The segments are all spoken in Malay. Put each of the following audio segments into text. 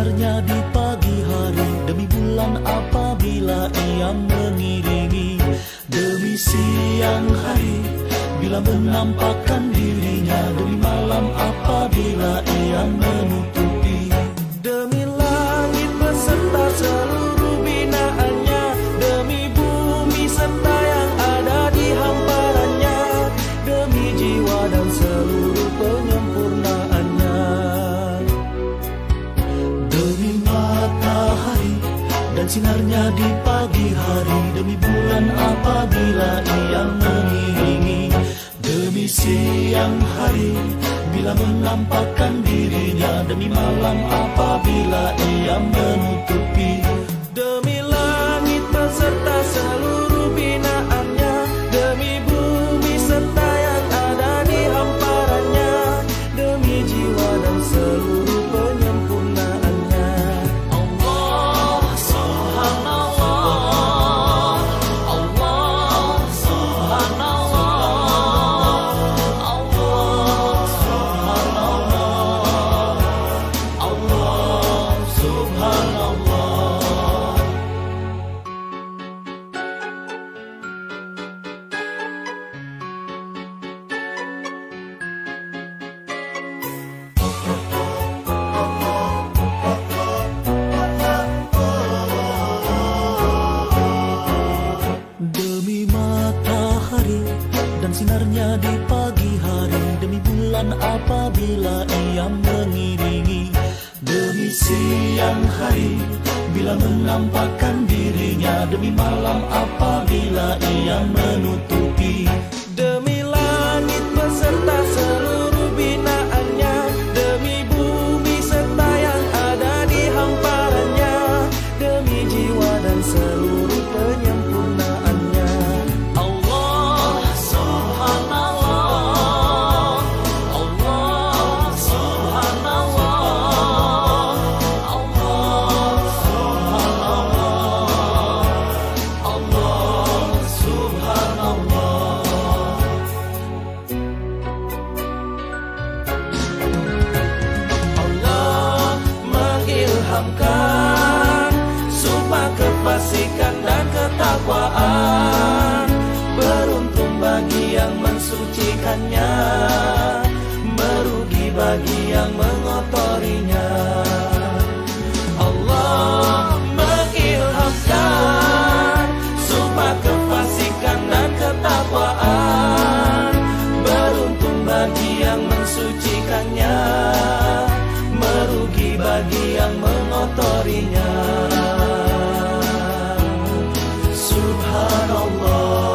sinarnya di pagi hari, demi bulan apabila ia mengiringi, demi siang hari bila menampakkan dirinya, demi malam apabila ia menutupi, demi langit beserta seluruh binaannya, demi bumi serta yang ada di hamparannya, demi jiwa dan seluruh penyempurnaannya, demi matahari dan sinarnya di pagi hari, demi bulan apabila ia mengiringi, demi siang hari bila menampakkan dirinya, demi malam apabila ia menutupi, demi langit beserta seluruh binaannya, demi bumi serta yang ada di hamparannya, demi jiwa dan seluruh penyempurnaannya. Allah Subhanallah, Allah Subhanallah, Allah Subhanallah, Allah Subhanallah. Demi matahari dan sinarnya di pagi hari, demi bulan apabila ia mengiringi, demi siang hari bila menampakkan dirinya, demi malam apabila ia menutupi, demi langit beserta seluruh binaannya, demi bumi serta yang ada di hamparannya, demi jiwa dan seluruh penyempurnaannya. Allah Subhanallah, Allah Subhanallah, Allah Subhanallah, Allah Subhanallah. Allah mengilhamkan sumpah kefasikan dan ketakwaan, beruntung bagi yang mensucikannya, merugi bagi yang mengotorinya. Allah mengilhamkan sumpah kefasikan dan ketakwaan, beruntung bagi yang mensucikannya, merugi bagi yang mengotorinya. Subhanallah.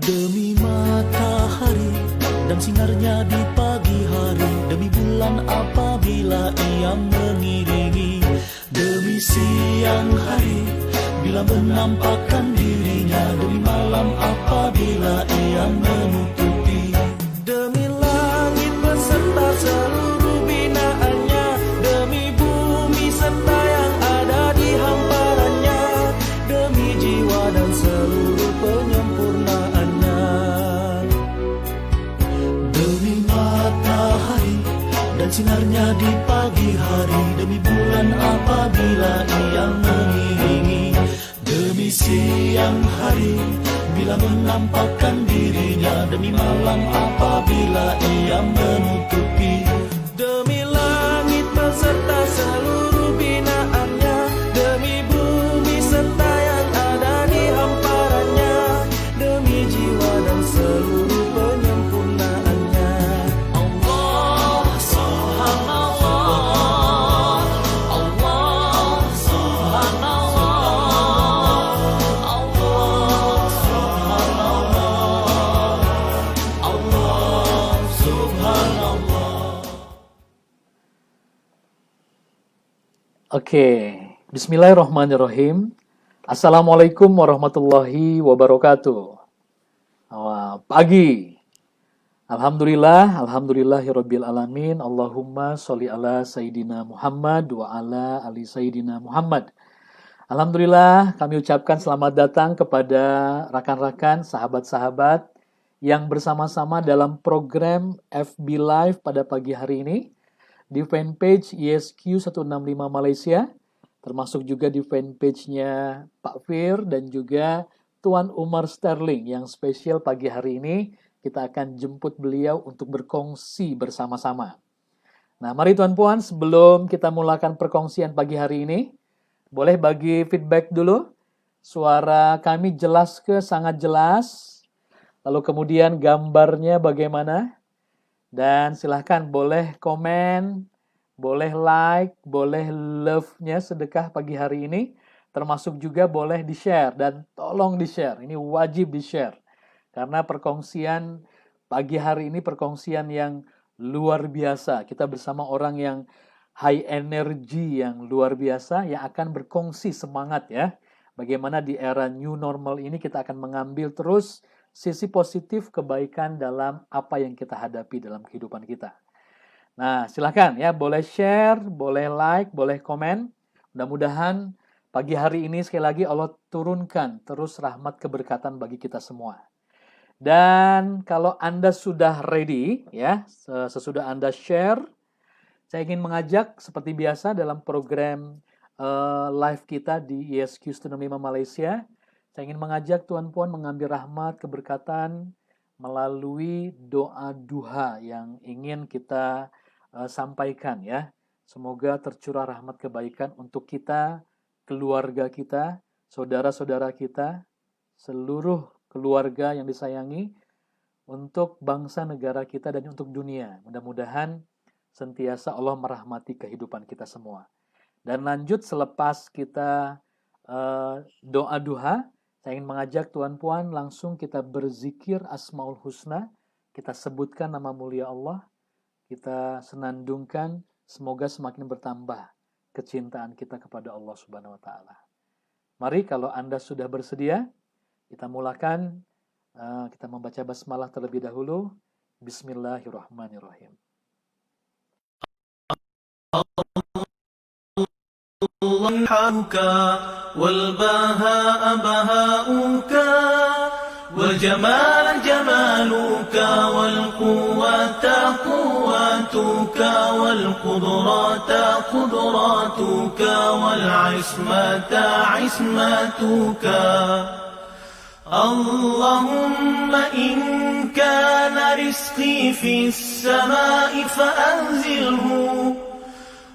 Demi matahari dan sinarnya di pagi hari, demi bulan apabila ia mengiringi, demi siang hari bila menampakkan dirinya, demi malam apabila ia menutupi, demi langit beserta seluruh binaannya, demi bumi serta yang ada di hamparannya, demi jiwa dan seluruh penyempurnaannya, demi matahari dan sinarnya di pagi hari, demi bulan apabila ia mengiringi, demi siang hari bila menampakkan dirinya, demi malam apabila ia menutupi, demi langit beserta seluruh binaannya, demi bumi serta yang ada di hamparannya, demi jiwa dan seluruh penyempurnaannya. Allah Subhanallah, Allah Subhanallah, Allah Subhanallah, Allah Subhanallah. Oke, bismillahirrahmanirrahim. Assalamualaikum warahmatullahi wabarakatuh. Pagi. Alhamdulillahirabbil alamin. Allahumma sholli ala Sayyidina Muhammad wa ala ali Sayyidina Muhammad. Alhamdulillah, kami ucapkan selamat datang kepada rekan-rekan, sahabat-sahabat yang bersama-sama dalam program FB Live pada pagi hari ini di fanpage ISQ 165 Malaysia, termasuk juga di fanpage-nya Pak Fir dan juga Tuan Umar Sterling yang spesial pagi hari ini kita akan jemput beliau untuk berkongsi bersama-sama. Nah, mari Tuan Puan, sebelum kita mulakan perkongsian pagi hari ini, boleh bagi feedback dulu. Suara kami jelas ke sangat jelas. Lalu kemudian gambarnya bagaimana? Dan silahkan boleh komen, boleh like, boleh love-nya sedekah pagi hari ini. Termasuk juga boleh di-share dan tolong di-share. Ini wajib di-share. Karena perkongsian pagi hari ini perkongsian yang luar biasa. Kita bersama orang yang high energy yang luar biasa yang akan berkongsi semangat ya. Bagaimana di era new normal ini kita akan mengambil terus sisi positif kebaikan dalam apa yang kita hadapi dalam kehidupan kita. Nah, silakan ya, boleh share, boleh like, boleh komen. Mudah-mudahan pagi hari ini sekali lagi Allah turunkan terus rahmat keberkatan bagi kita semua. Dan kalau Anda sudah ready ya, sesudah Anda share, saya ingin mengajak seperti biasa dalam program live kita di ISQ 165 Malaysia. Saya ingin mengajak Tuan Puan mengambil rahmat, keberkatan melalui doa duha yang ingin kita sampaikan ya. Semoga tercurah rahmat kebaikan untuk kita, keluarga kita, saudara-saudara kita, seluruh keluarga yang disayangi, untuk bangsa negara kita dan untuk dunia. Mudah-mudahan sentiasa Allah merahmati kehidupan kita semua. Dan lanjut selepas kita doa duha, saya ingin mengajak Tuan Puan langsung kita berzikir Asmaul Husna, kita sebutkan nama mulia Allah, kita senandungkan, semoga semakin bertambah kecintaan kita kepada Allah Subhanahu wa Ta'ala. Mari kalau Anda sudah bersedia, kita mulakan, kita membaca basmalah terlebih dahulu. Bismillahirrahmanirrahim. الله والبهاء بهاؤك والجمال جمالك والقوة قوتك والقدرات قدراتك والعصمة عصمتك اللهم إن كان رزقي في السماء فأنزله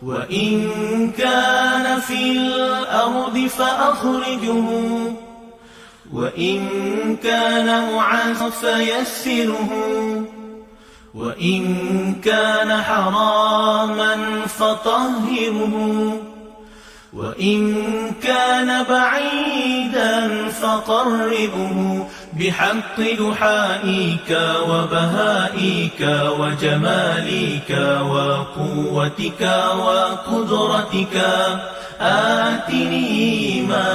وإن كان في الأرض فأخرجه وإن كان معاذ فيسره وإن كان حراما فطهره وإن كان بعيدا فقربه بحق دحائك وبهائك وجمالك وقوتك وقدرتك آتني ما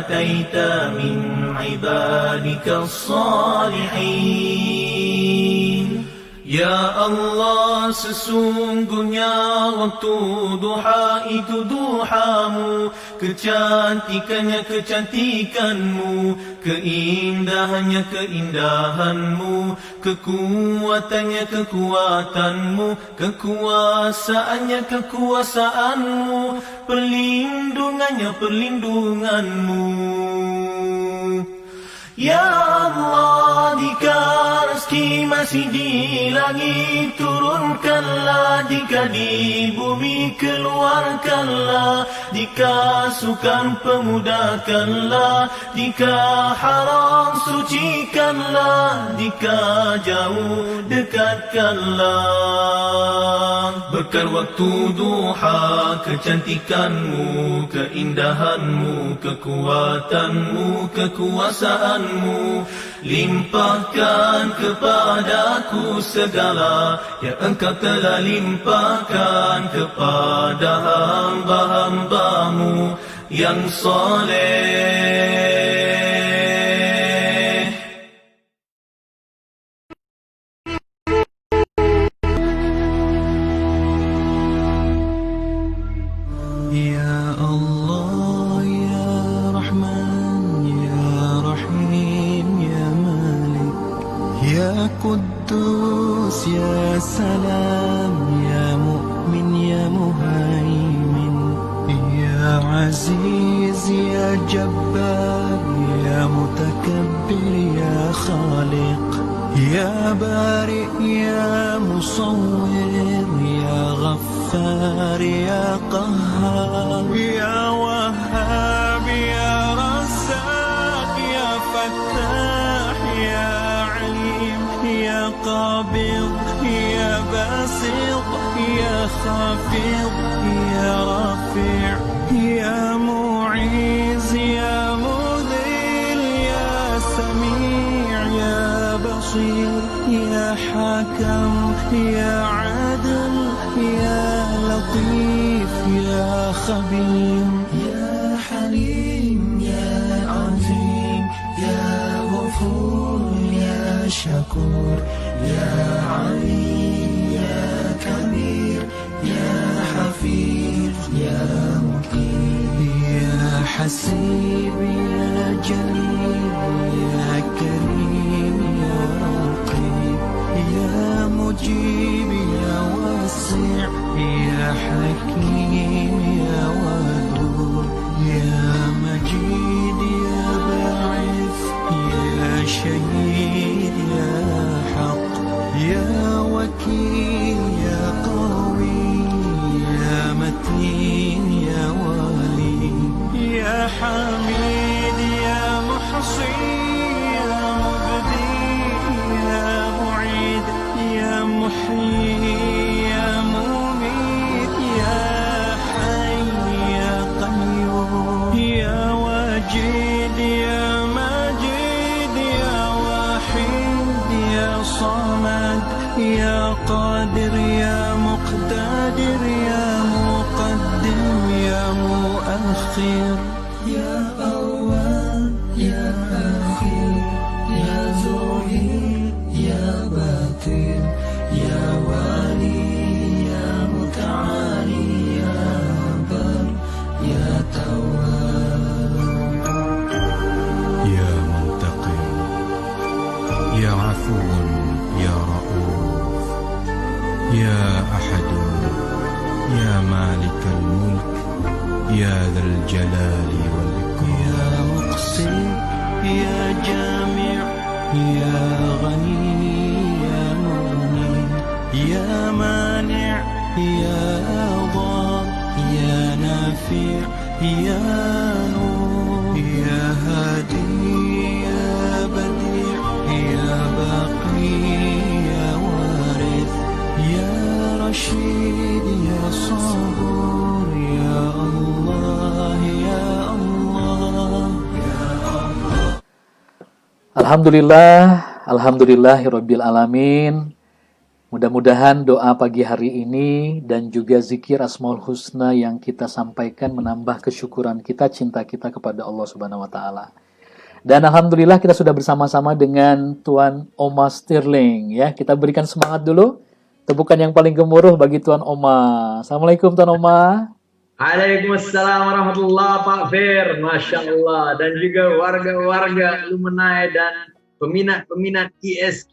أتيت من عبادك الصالحين. Ya Allah, sesungguhnya waktu duha itu duhamu, kecantikannya kecantikanmu, keindahannya keindahanmu, kekuatannya kekuatanmu, kekuasaannya kekuasaanmu, perlindungannya perlindunganmu. Ya Allah, jika rezeki masih di langit turunkanlah, jika di bumi keluarkanlah, jika sukar pemudahkanlah, jika haram sucikanlah, jika jauh dekatkanlah. Berkat waktu duha, kecantikanmu, keindahanmu, kekuatanmu, kekuasaanmu, limpahkan kepadaku segala yang engkau telah limpahkan kepada hamba-hambamu. yang soleh. Ya Allah, Ya Rahman, Ya Rahim, Ya Malik, Ya Quddus, Ya Salam, Ya Mu'min, Ya Muhaimin, Ya Aziz, Ya Jabbar, Ya Mutakabbir, Ya Khaliq, Ya Bari, Ya Musawwir, Ya Ghaffar, Ya Qahhar, Ya Wahhab, Ya Razzaq, Ya Fattah, Ya Alim, Ya Qabid, Ya Basit, Ya Khafid, Ya Rafi', Ya Mu'iz, Ya Mudhil, Ya Sami', Ya Basir, Ya Hakam, Ya Adil, Ya Latif, Ya Khabir, Ya Halim, Ya Azim, Ya Ghafur, Ya Shakur, Ya Alim, Ya Kabir, Ya Hafiz, Ya Muqim, Ya Hasib, Ya Jalil, Ya Karim, Ya Raqib, Ya Mujib, Ya Wasi', Ya Hakim, Ya Wadud, Ya Majid, Ya Ba'ith, Ya Shahid, Ya Haq, Ya Wakil, Ya Qawi, Ya Matin, Ya Wali, Ya Hamid, Ya Muhsi, Ya Mubdi, Ya Mu'id, Ya Muhyi, Ya Mumit, Ya Hayy, Ya Qayyum, Ya Wajid, Ya Majid, Ya Wahid, Ya Samad, Ya Qadir, Ya Muqtadir, Ya Muqaddim, Ya Muakhir, Ya Awwal, Ya Akhir, Ya Zuhir, Ya Batin, Ya Wali, Ya Muta'ali, Ya Bar, Ya Tawwab, Ya Muntaqim, Ya Afuun, Ya Ra'uf, Ya Ahadun, Ya Malik al-Mulk, Ya Dhal Jalali wal Ikram, Ya Muqsim, Ya Jami', Ya Ghani, Ya Mughni, Ya Mani', Ya Dhar, Ya Nafi', Ya Nur, Ya Hadi, Ya Badi', Ya Baqi, Ya Warith, Ya Rashid, Ya Sabur, Ya Allah, Ya Allah. Alhamdulillahirabbil alamin. Mudah-mudahan doa pagi hari ini dan juga zikir Asmaul Husna yang kita sampaikan menambah kesyukuran kita, cinta kita kepada Allah Subhanahu wa taala. Dan alhamdulillah kita sudah bersama-sama dengan Tuan Oma Stirling ya. Kita berikan semangat dulu. Tepukan yang paling gemuruh bagi Tuan Oma. Assalamualaikum Tuan Oma. Waalaikumsalam warahmatullahi Pak Fir, Masya Allah. Dan juga warga-warga Lumenai dan peminat-peminat ESQ.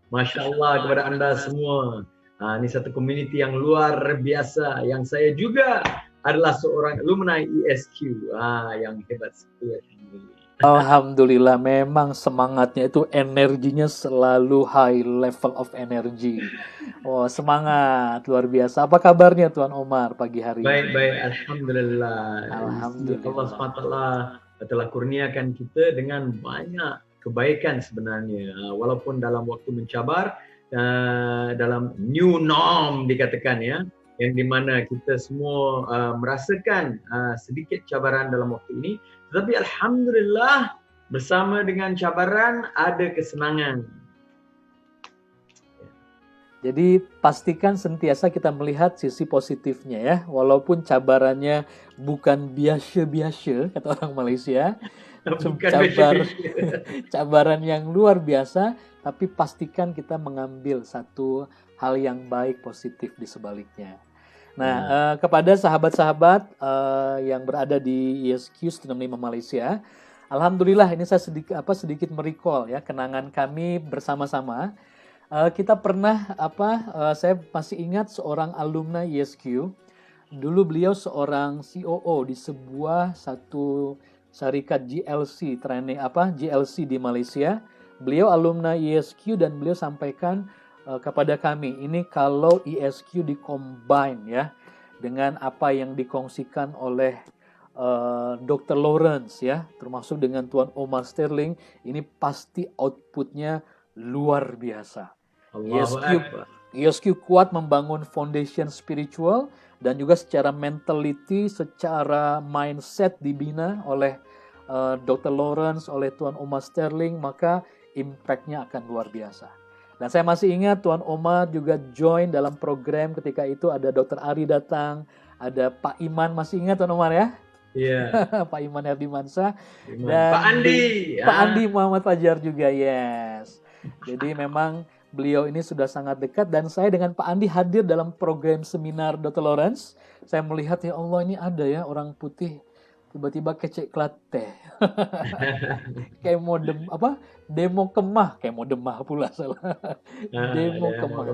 Masya Allah kepada Anda semua. Ini satu community yang luar biasa. Yang saya juga adalah seorang Lumenai ESQ. Yang hebat sekali. Alhamdulillah, memang semangatnya itu energinya selalu high level of energy. Oh, semangat luar biasa. Apa kabarnya Tuan Omar pagi hari ini? Baik, alhamdulillah. Alhamdulillah. Allah SWT telah kurniakan kita dengan banyak kebaikan sebenarnya. Walaupun dalam waktu mencabar, dalam new norm dikatakan ya, yang dimana kita semua merasakan sedikit cabaran dalam waktu ini. Tetapi alhamdulillah bersama dengan cabaran ada kesenangan. Jadi pastikan sentiasa kita melihat sisi positifnya ya, walaupun cabarannya bukan biasa-biasa kata orang Malaysia, Bukan cabar biasa-biasa. cabaran yang luar biasa, tapi pastikan kita mengambil satu hal yang baik positif di sebaliknya. Nah, kepada sahabat-sahabat yang berada di ESQ 65 Malaysia, alhamdulillah ini saya sedikit merecall ya kenangan kami bersama-sama. Kita pernah saya masih ingat seorang alumni ESQ. Dulu beliau seorang COO di satu syarikat GLC GLC di Malaysia. Beliau alumni ESQ dan beliau sampaikan kepada kami, ini kalau ESQ di-combine ya dengan apa yang dikongsikan oleh Dr. Lawrence ya, termasuk dengan Tuan Omar Sterling, ini pasti outputnya luar biasa. ESQ kuat membangun foundation spiritual dan juga secara mentality, secara mindset dibina oleh Dr. Lawrence, oleh Tuan Omar Sterling, maka impact-nya akan luar biasa. Dan saya masih ingat Tuan Omar juga join dalam program ketika itu, ada Dr. Ari datang, ada Pak Iman, masih ingat Tuan Omar ya? Iya. Pak Iman Herdimansyah dan Pak Andi. Pak Andi Muhammad Fajar juga, yes. Jadi memang beliau ini sudah sangat dekat, dan saya dengan Pak Andi hadir dalam program seminar Dr. Lawrence. Saya melihat, ya Allah, ini ada ya orang putih tiba-tiba kecek klate. Kayak mau demo kemah, kayak mau demah pula salah. Demo kemah.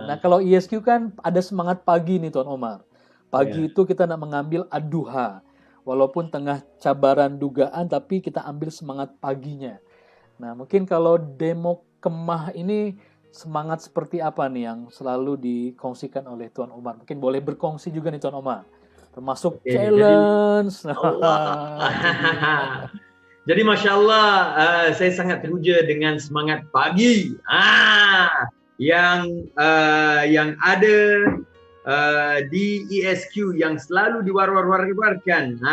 Nah, kalau ESQ kan ada semangat pagi nih Tuan Omar. Pagi itu kita nak mengambil ad-duha. Walaupun tengah cabaran dugaan, tapi kita ambil semangat paginya. Nah, mungkin kalau demo kemah ini semangat seperti apa nih yang selalu dikongsikan oleh Tuan Omar? Mungkin boleh berkongsi juga nih Tuan Omar. Termasuk challenge. Jadi Masya Allah, saya sangat teruja dengan semangat pagi yang ada di ESQ yang selalu diwar-war-warkan.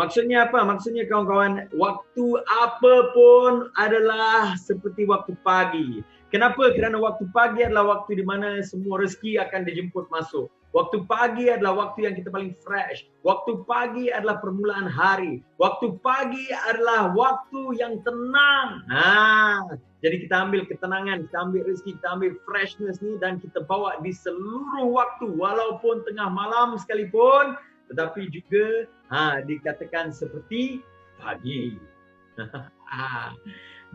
Maksudnya apa? Maksudnya kawan-kawan, waktu apapun adalah seperti waktu pagi. Kenapa? Kerana waktu pagi adalah waktu di mana semua rezeki akan dijemput masuk. Waktu pagi adalah waktu yang kita paling fresh. Waktu pagi adalah permulaan hari. Waktu pagi adalah waktu yang tenang. Jadi kita ambil ketenangan, kita ambil rezeki, kita ambil freshness ni dan kita bawa di seluruh waktu. Walaupun tengah malam sekalipun, tetapi juga dikatakan seperti pagi.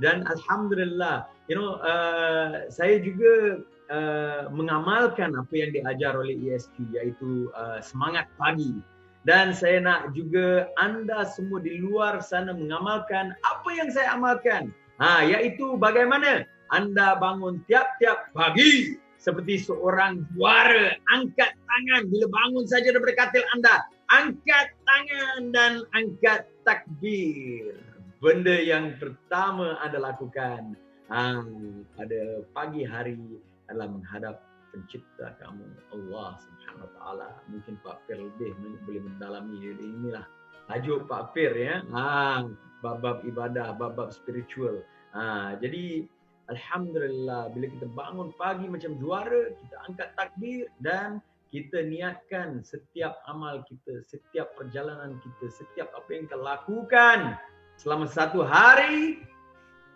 Dan alhamdulillah, saya juga mengamalkan apa yang diajar oleh ESQ, iaitu semangat pagi. Dan saya nak juga anda semua di luar sana mengamalkan apa yang saya amalkan. Iaitu bagaimana anda bangun tiap-tiap pagi seperti seorang juara. Angkat tangan bila bangun saja daripada katil anda. Angkat tangan dan angkat takbir. Benda yang pertama anda lakukan pada pagi hari adalah menghadap pencipta kamu, Allah Subhanahu Wa Taala. Mungkin Pak Fir lebih boleh mendalami inilah tajuk Pak Fir ya. Bab-bab ibadah, bab-bab spiritual. Jadi alhamdulillah bila kita bangun pagi macam juara, kita angkat takbir dan kita niatkan setiap amal kita, setiap perjalanan kita, setiap apa yang kita lakukan selama satu hari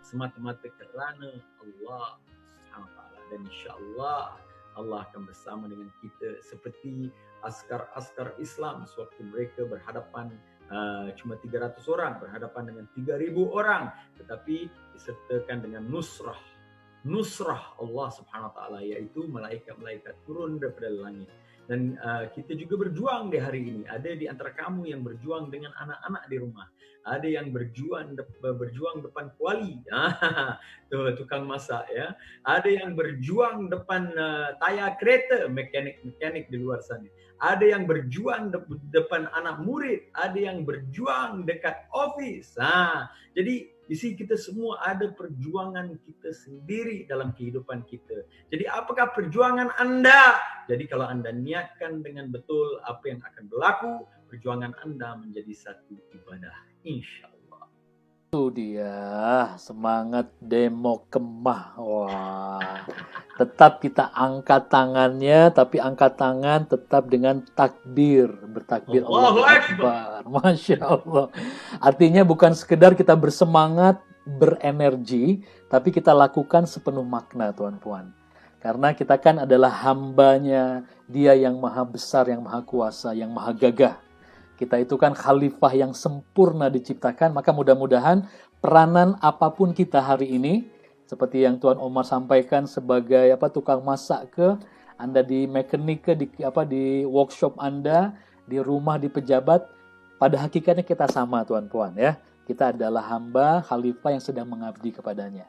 semata-mata kerana Allah Subhanahu Wa Taala. Dan insya-Allah Allah akan bersama dengan kita seperti askar-askar Islam sewaktu mereka berhadapan cuma 300 orang berhadapan dengan 3,000 orang, tetapi disertakan dengan nusrah Allah Subhanahu Wa Taala, iaitu malaikat-malaikat turun daripada langit. Dan kita juga berjuang di hari ini. Ada di antara kamu yang berjuang dengan anak-anak di rumah. Ada yang berjuang depan kuali, tukang masak ya. Ada yang berjuang depan tayar kereta, mekanik di luar sana. Ada yang berjuang depan anak murid, ada yang berjuang dekat office. Jadi di sini kita semua ada perjuangan kita sendiri dalam kehidupan kita. Jadi apakah perjuangan anda? Jadi kalau anda niatkan dengan betul apa yang akan berlaku, perjuangan anda menjadi satu ibadah. InsyaAllah. Itu dia, semangat demo kemah. Wah, tetap kita angkat tangannya, tapi angkat tangan tetap dengan takbir. Bertakbir Allahu Allahu Akbar. Akbar. Masya Allah. Artinya bukan sekedar kita bersemangat, berenergi, tapi kita lakukan sepenuh makna, tuan-tuan. Karena kita kan adalah hambanya, dia yang maha besar, yang maha kuasa, yang maha gagah. Kita itu kan khalifah yang sempurna diciptakan, maka mudah-mudahan peranan apapun kita hari ini, seperti yang Tuan Omar sampaikan sebagai tukang masak ke, Anda di mekanik ke, di workshop Anda, di rumah, di pejabat, pada hakikatnya kita sama, tuan-tuan ya. Kita adalah hamba khalifah yang sedang mengabdi kepadanya.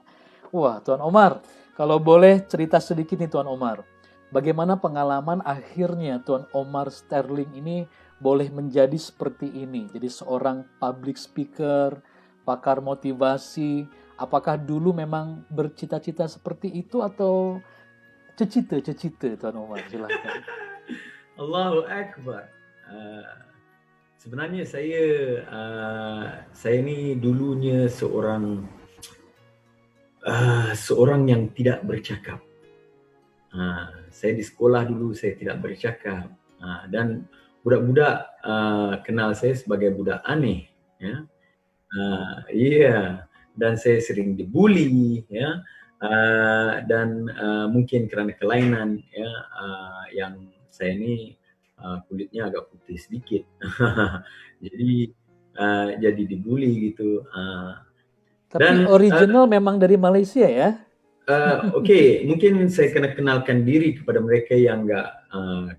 Wah, Tuan Omar, kalau boleh cerita sedikit nih Tuan Omar. Bagaimana pengalaman akhirnya Tuan Omar Sterling ini boleh menjadi seperti ini, jadi seorang public speaker, pakar motivasi. Apakah dulu memang bercita-cita seperti itu atau cecita Tuan Omar? Silakan. Allahu Akbar. Sebenarnya saya ni dulunya seorang yang tidak bercakap. Saya di sekolah dulu saya tidak bercakap, dan budak-budak kenal saya sebagai budak aneh, ya. Dan saya sering dibuli, ya. Dan mungkin kerana kelainan, ya, yang saya ni kulitnya agak putih sedikit. jadi dibuli gitu. Tapi Dan original memang dari Malaysia ya? Okey, mungkin saya kena kenalkan diri kepada mereka yang enggak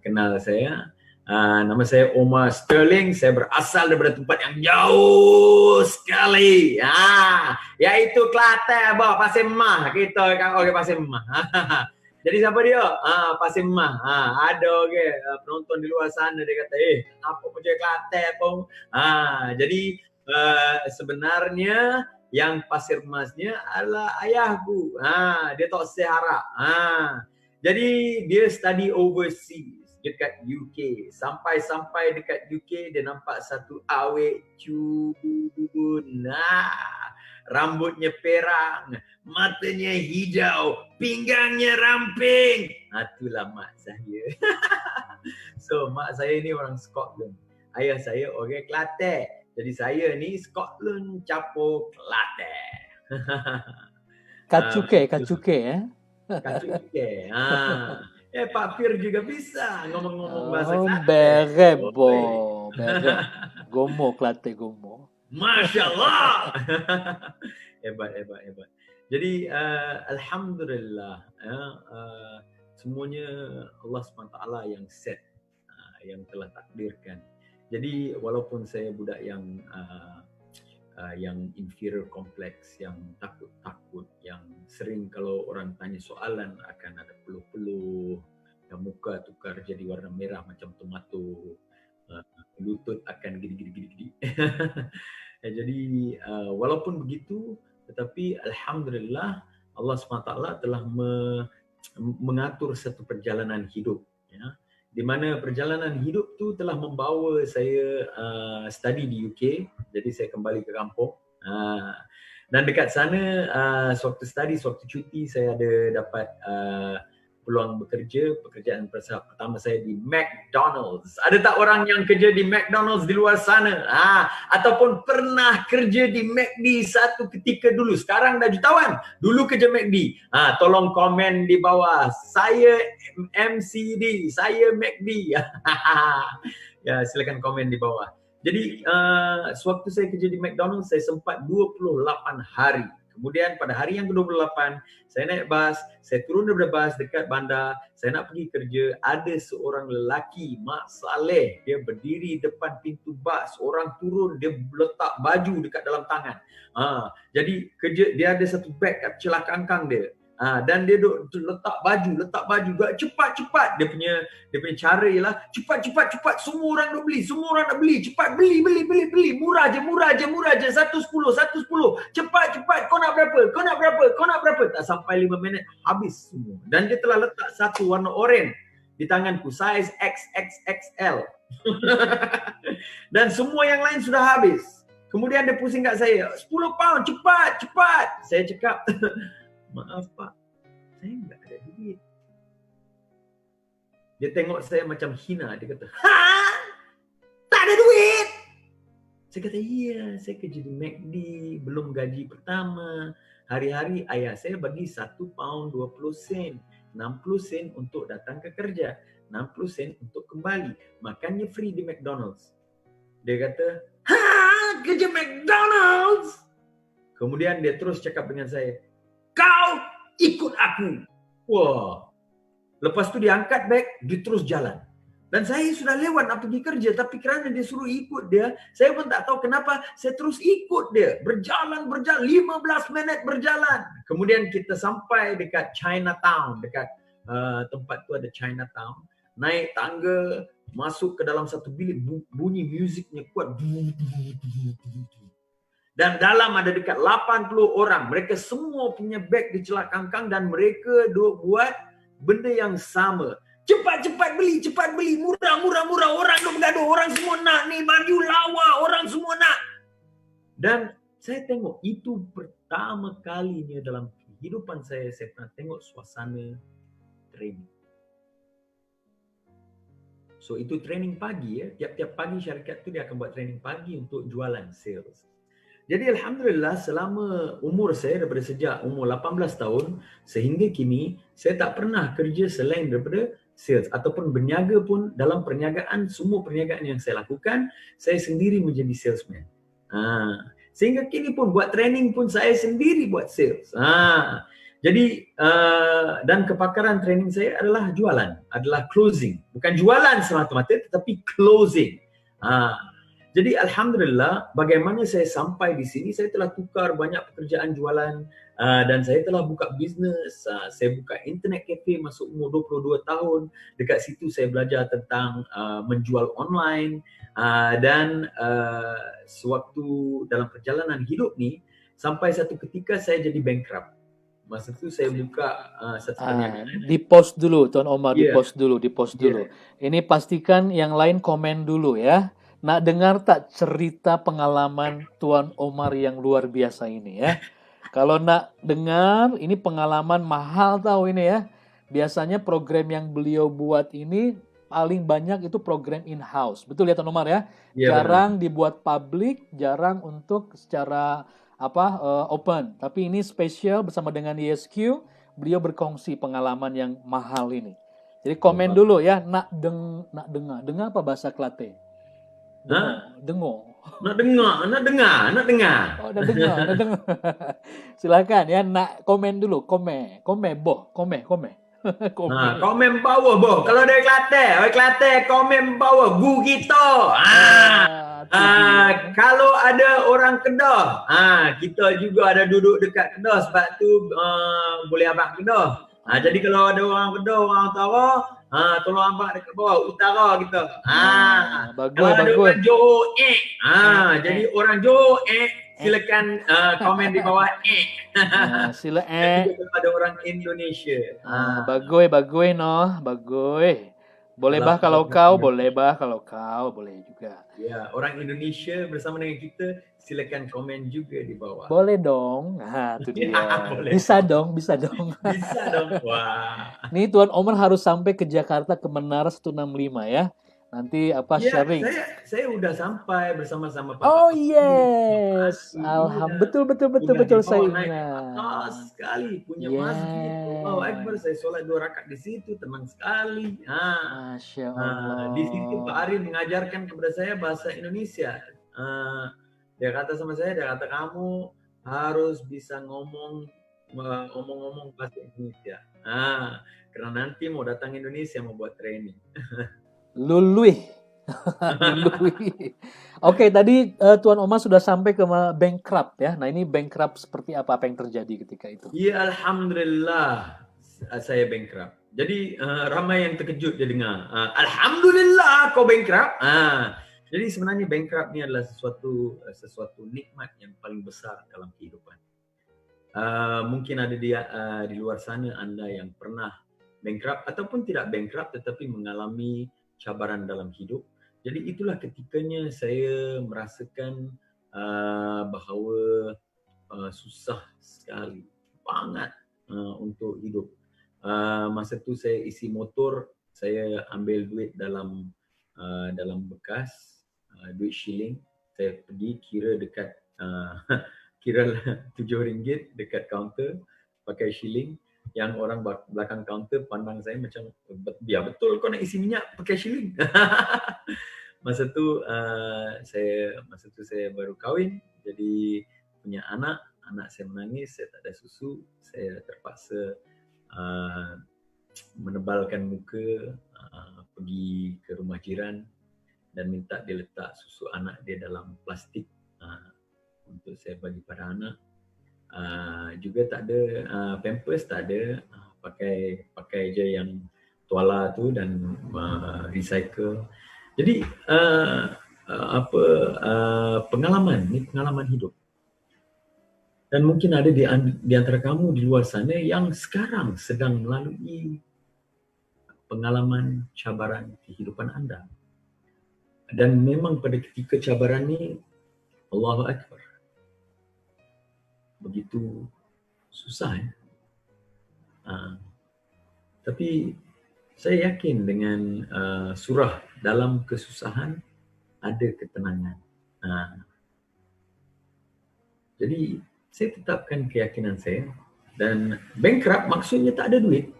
kenal saya. Nama saya Omar Sterling. Saya berasal daripada tempat yang jauh sekali. Iaitu Kelantan, Pasir Mah. Kita kat orang Pasir Mah. Jadi siapa dia? Pasir Mah. Ada penonton di luar sana dia kata, apa macam Kelantan pun. Jadi sebenarnya yang Pasir Masnya adalah ayahku. Dia tak seharap. Jadi dia study overseas dekat UK. Sampai dekat UK dia nampak satu awet cun. Rambutnya perang, matanya hijau, pinggangnya ramping. Itulah mak saya. So mak saya ni orang Scotland. Ayah saya orang Kelantan. Jadi saya ni Scotland campur Kelantan. Kacuke ya? Kacuke. Pak Fir juga bisa ngomong-ngomong bahasa Kelantan. Berep. Gomo, Kelantan gomo. Masya Allah. Hebat. Jadi alhamdulillah, semuanya Allah SWT yang set, yang telah takdirkan. Jadi walaupun saya budak yang inferior complex, yang takut, yang sering kalau orang tanya soalan akan ada peluh-peluh, yang muka tukar jadi warna merah macam tomato, lutut akan gini. Jadi walaupun begitu, tetapi alhamdulillah Allah SWT telah mengatur satu perjalanan hidup, ya. Di mana perjalanan hidup tu telah membawa saya study di UK. Jadi saya kembali ke kampung. Dan dekat sana sewaktu study, sewaktu cuti, saya ada dapat peluang bekerja. Pekerjaan pertama saya di McDonald's. Ada tak orang yang kerja di McDonald's di luar sana? Ataupun pernah kerja di McD satu ketika dulu. Sekarang dah jutawan. Dulu kerja McD. Tolong komen di bawah. Saya MCD, saya McD. Ya, silakan komen di bawah. Jadi sewaktu saya kerja di McDonald's, saya sempat 28 hari. Kemudian pada hari yang ke-28, saya naik bas, saya turun daripada bas dekat bandar, saya nak pergi kerja, ada seorang lelaki, Mak Saleh, dia berdiri depan pintu bas, orang turun, dia letak baju dekat dalam tangan. Jadi kerja, dia ada satu beg kat celah kangkang dia. Dan dia letak baju cepat dia punya cara ialah cepat semua orang nak beli cepat beli murah je 110 cepat kau nak berapa tak sampai 5 minit habis semua. Dan dia telah letak satu warna oranye di tanganku, size XXXL. Dan semua yang lain sudah habis. Kemudian dia pusing kat saya, 10 pound, cepat, cepat. Saya cakap, maaf Pak, saya enggak ada duit. Dia tengok saya macam hina, dia kata, tak ada duit. Saya kata, iya, saya kerja di McD, belum gaji pertama. Hari-hari ayah saya bagi 1 pound 20 sen. 60 sen untuk datang ke kerja. 60 sen untuk kembali. Makannya free di McDonald's. Dia kata, kerja McDonald's? Kemudian dia terus cakap dengan saya, kau ikut aku. Wah. Lepas tu dia angkat beg, dia terus jalan. Dan saya sudah lewat nak pergi kerja, tapi kerana dia suruh ikut dia, saya pun tak tahu kenapa, saya terus ikut dia. Berjalan, 15 minit berjalan. Kemudian kita sampai dekat Chinatown, dekat tempat tu ada Chinatown. Naik tangga, masuk ke dalam satu bilik, bunyi musiknya kuat. Dan dalam ada dekat 80 orang. Mereka semua punya beg dicelak kangkang dan mereka buat benda yang sama. Cepat beli, murah. Orang duk bergaduh, orang semua nak ni, baju lawa, orang semua nak. Dan saya tengok itu pertama kalinya dalam kehidupan saya pernah tengok suasana training. So itu training pagi ya, tiap-tiap pagi syarikat tu dia akan buat training pagi untuk jualan, sales. Jadi alhamdulillah selama umur saya daripada sejak umur 18 tahun sehingga kini saya tak pernah kerja selain daripada sales ataupun berniaga pun. Dalam perniagaan, semua perniagaan yang saya lakukan, saya sendiri menjadi salesman. Sehingga kini pun buat training pun saya sendiri buat sales. Jadi dan kepakaran training saya adalah jualan, adalah closing. Bukan jualan semata-mata tetapi closing. Jadi alhamdulillah bagaimana saya sampai di sini, saya telah tukar banyak pekerjaan jualan dan saya telah buka bisnes. Saya buka internet cafe masuk umur 22 tahun. Dekat situ saya belajar tentang menjual online dan sewaktu dalam perjalanan hidup ni sampai satu ketika saya jadi bankrupt. Masa tu saya buka satu perniagaan. Di post dulu Tuan Omar, Yeah. di post dulu. Ini pastikan yang lain komen dulu ya. Nak dengar tak cerita pengalaman Tuan Omar yang luar biasa ini ya? Kalau nak dengar, ini pengalaman mahal tahu ini ya. Biasanya program yang beliau buat ini paling banyak itu program in-house. Betul ya Tuan Omar ya? Ya, Jarang dibuat publik, jarang untuk secara open. Tapi ini spesial bersama dengan YSQ, beliau berkongsi pengalaman yang mahal ini. Jadi komen dulu ya, nak dengar. Dengar apa bahasa Kelate? Dengar. Nak dengar. Oh, nak dengar. Silakan ya, nak komen dulu. Komen boh. Komen. Komen bawah boh. Kalau dari Kelantan komen bawah gu kita. Kalau ada orang Kedah, kita juga ada duduk dekat Kedah, sebab tu boleh abang Kedah. Jadi kalau ada orang Kedah, orang Utara, tolong abang dekat bawah utara kita. Kalau ada orang Johor, jadi orang Johor, silakan komen di bawah. Sila Kepada orang Indonesia. Bagoi noh. Boleh bah kalau kau, boleh juga. Ya, orang Indonesia bersama dengan kita, silakan komen juga di bawah. Boleh dong. Itu dia. Boleh. Bisa dong. Bisa dong. Wah. Nih Tuan Omar harus sampai ke Jakarta, ke Menara 165 ya. Nanti sharing. Saya udah sampai bersama-sama Pak. Oh yes. Betul saya ingat. Atas sekali punya masjid. Allahu Akbar, saya solat 2 rakaat di situ, tenang sekali. Masya Allah. Di situ Pak Arin mengajarkan kepada saya bahasa Indonesia. Dia kata sama saya, kamu harus bisa ngomong bahasa Indonesia. Karena nanti mau datang Indonesia mau buat training. Lului. Oke, tadi Tuan Omar sudah sampai ke bankrupt ya. Nah, ini bankrupt seperti apa yang terjadi ketika itu? Ya, alhamdulillah saya bankrupt. Jadi ramai yang terkejut dia dengar. Alhamdulillah kau bankrupt. Jadi sebenarnya bankrupt ni adalah sesuatu nikmat yang paling besar dalam kehidupan. Mungkin ada di luar sana anda yang pernah bankrupt ataupun tidak bankrupt tetapi mengalami cabaran dalam hidup. Jadi itulah ketikanya saya merasakan bahawa susah sekali banget untuk hidup. Masa tu saya isi motor, saya ambil duit dalam bekas, duit shilling. Saya pergi kira dekat kira RM7 dekat kaunter pakai shilling. Yang orang belakang kaunter pandang saya macam, ya betul kau nak isi minyak pakai shilling. Masa tu saya baru kahwin, jadi punya anak saya menangis, saya tak ada susu, saya terpaksa menebalkan muka, pergi ke rumah jiran dan minta dia letak susu anak dia dalam plastik untuk saya bagi pada anak. Juga tak ada pampers, tak ada, pakai je yang tuala tu dan recycle. Jadi pengalaman hidup. Dan mungkin ada di antara kamu di luar sana yang sekarang sedang melalui pengalaman cabaran kehidupan anda. Dan memang pada ketika cabaran ni, Allahu Akbar, begitu susah ya. Tapi saya yakin dengan surah dalam kesusahan ada ketenangan. Jadi saya tetapkan keyakinan saya, dan bankrupt maksudnya tak ada duit.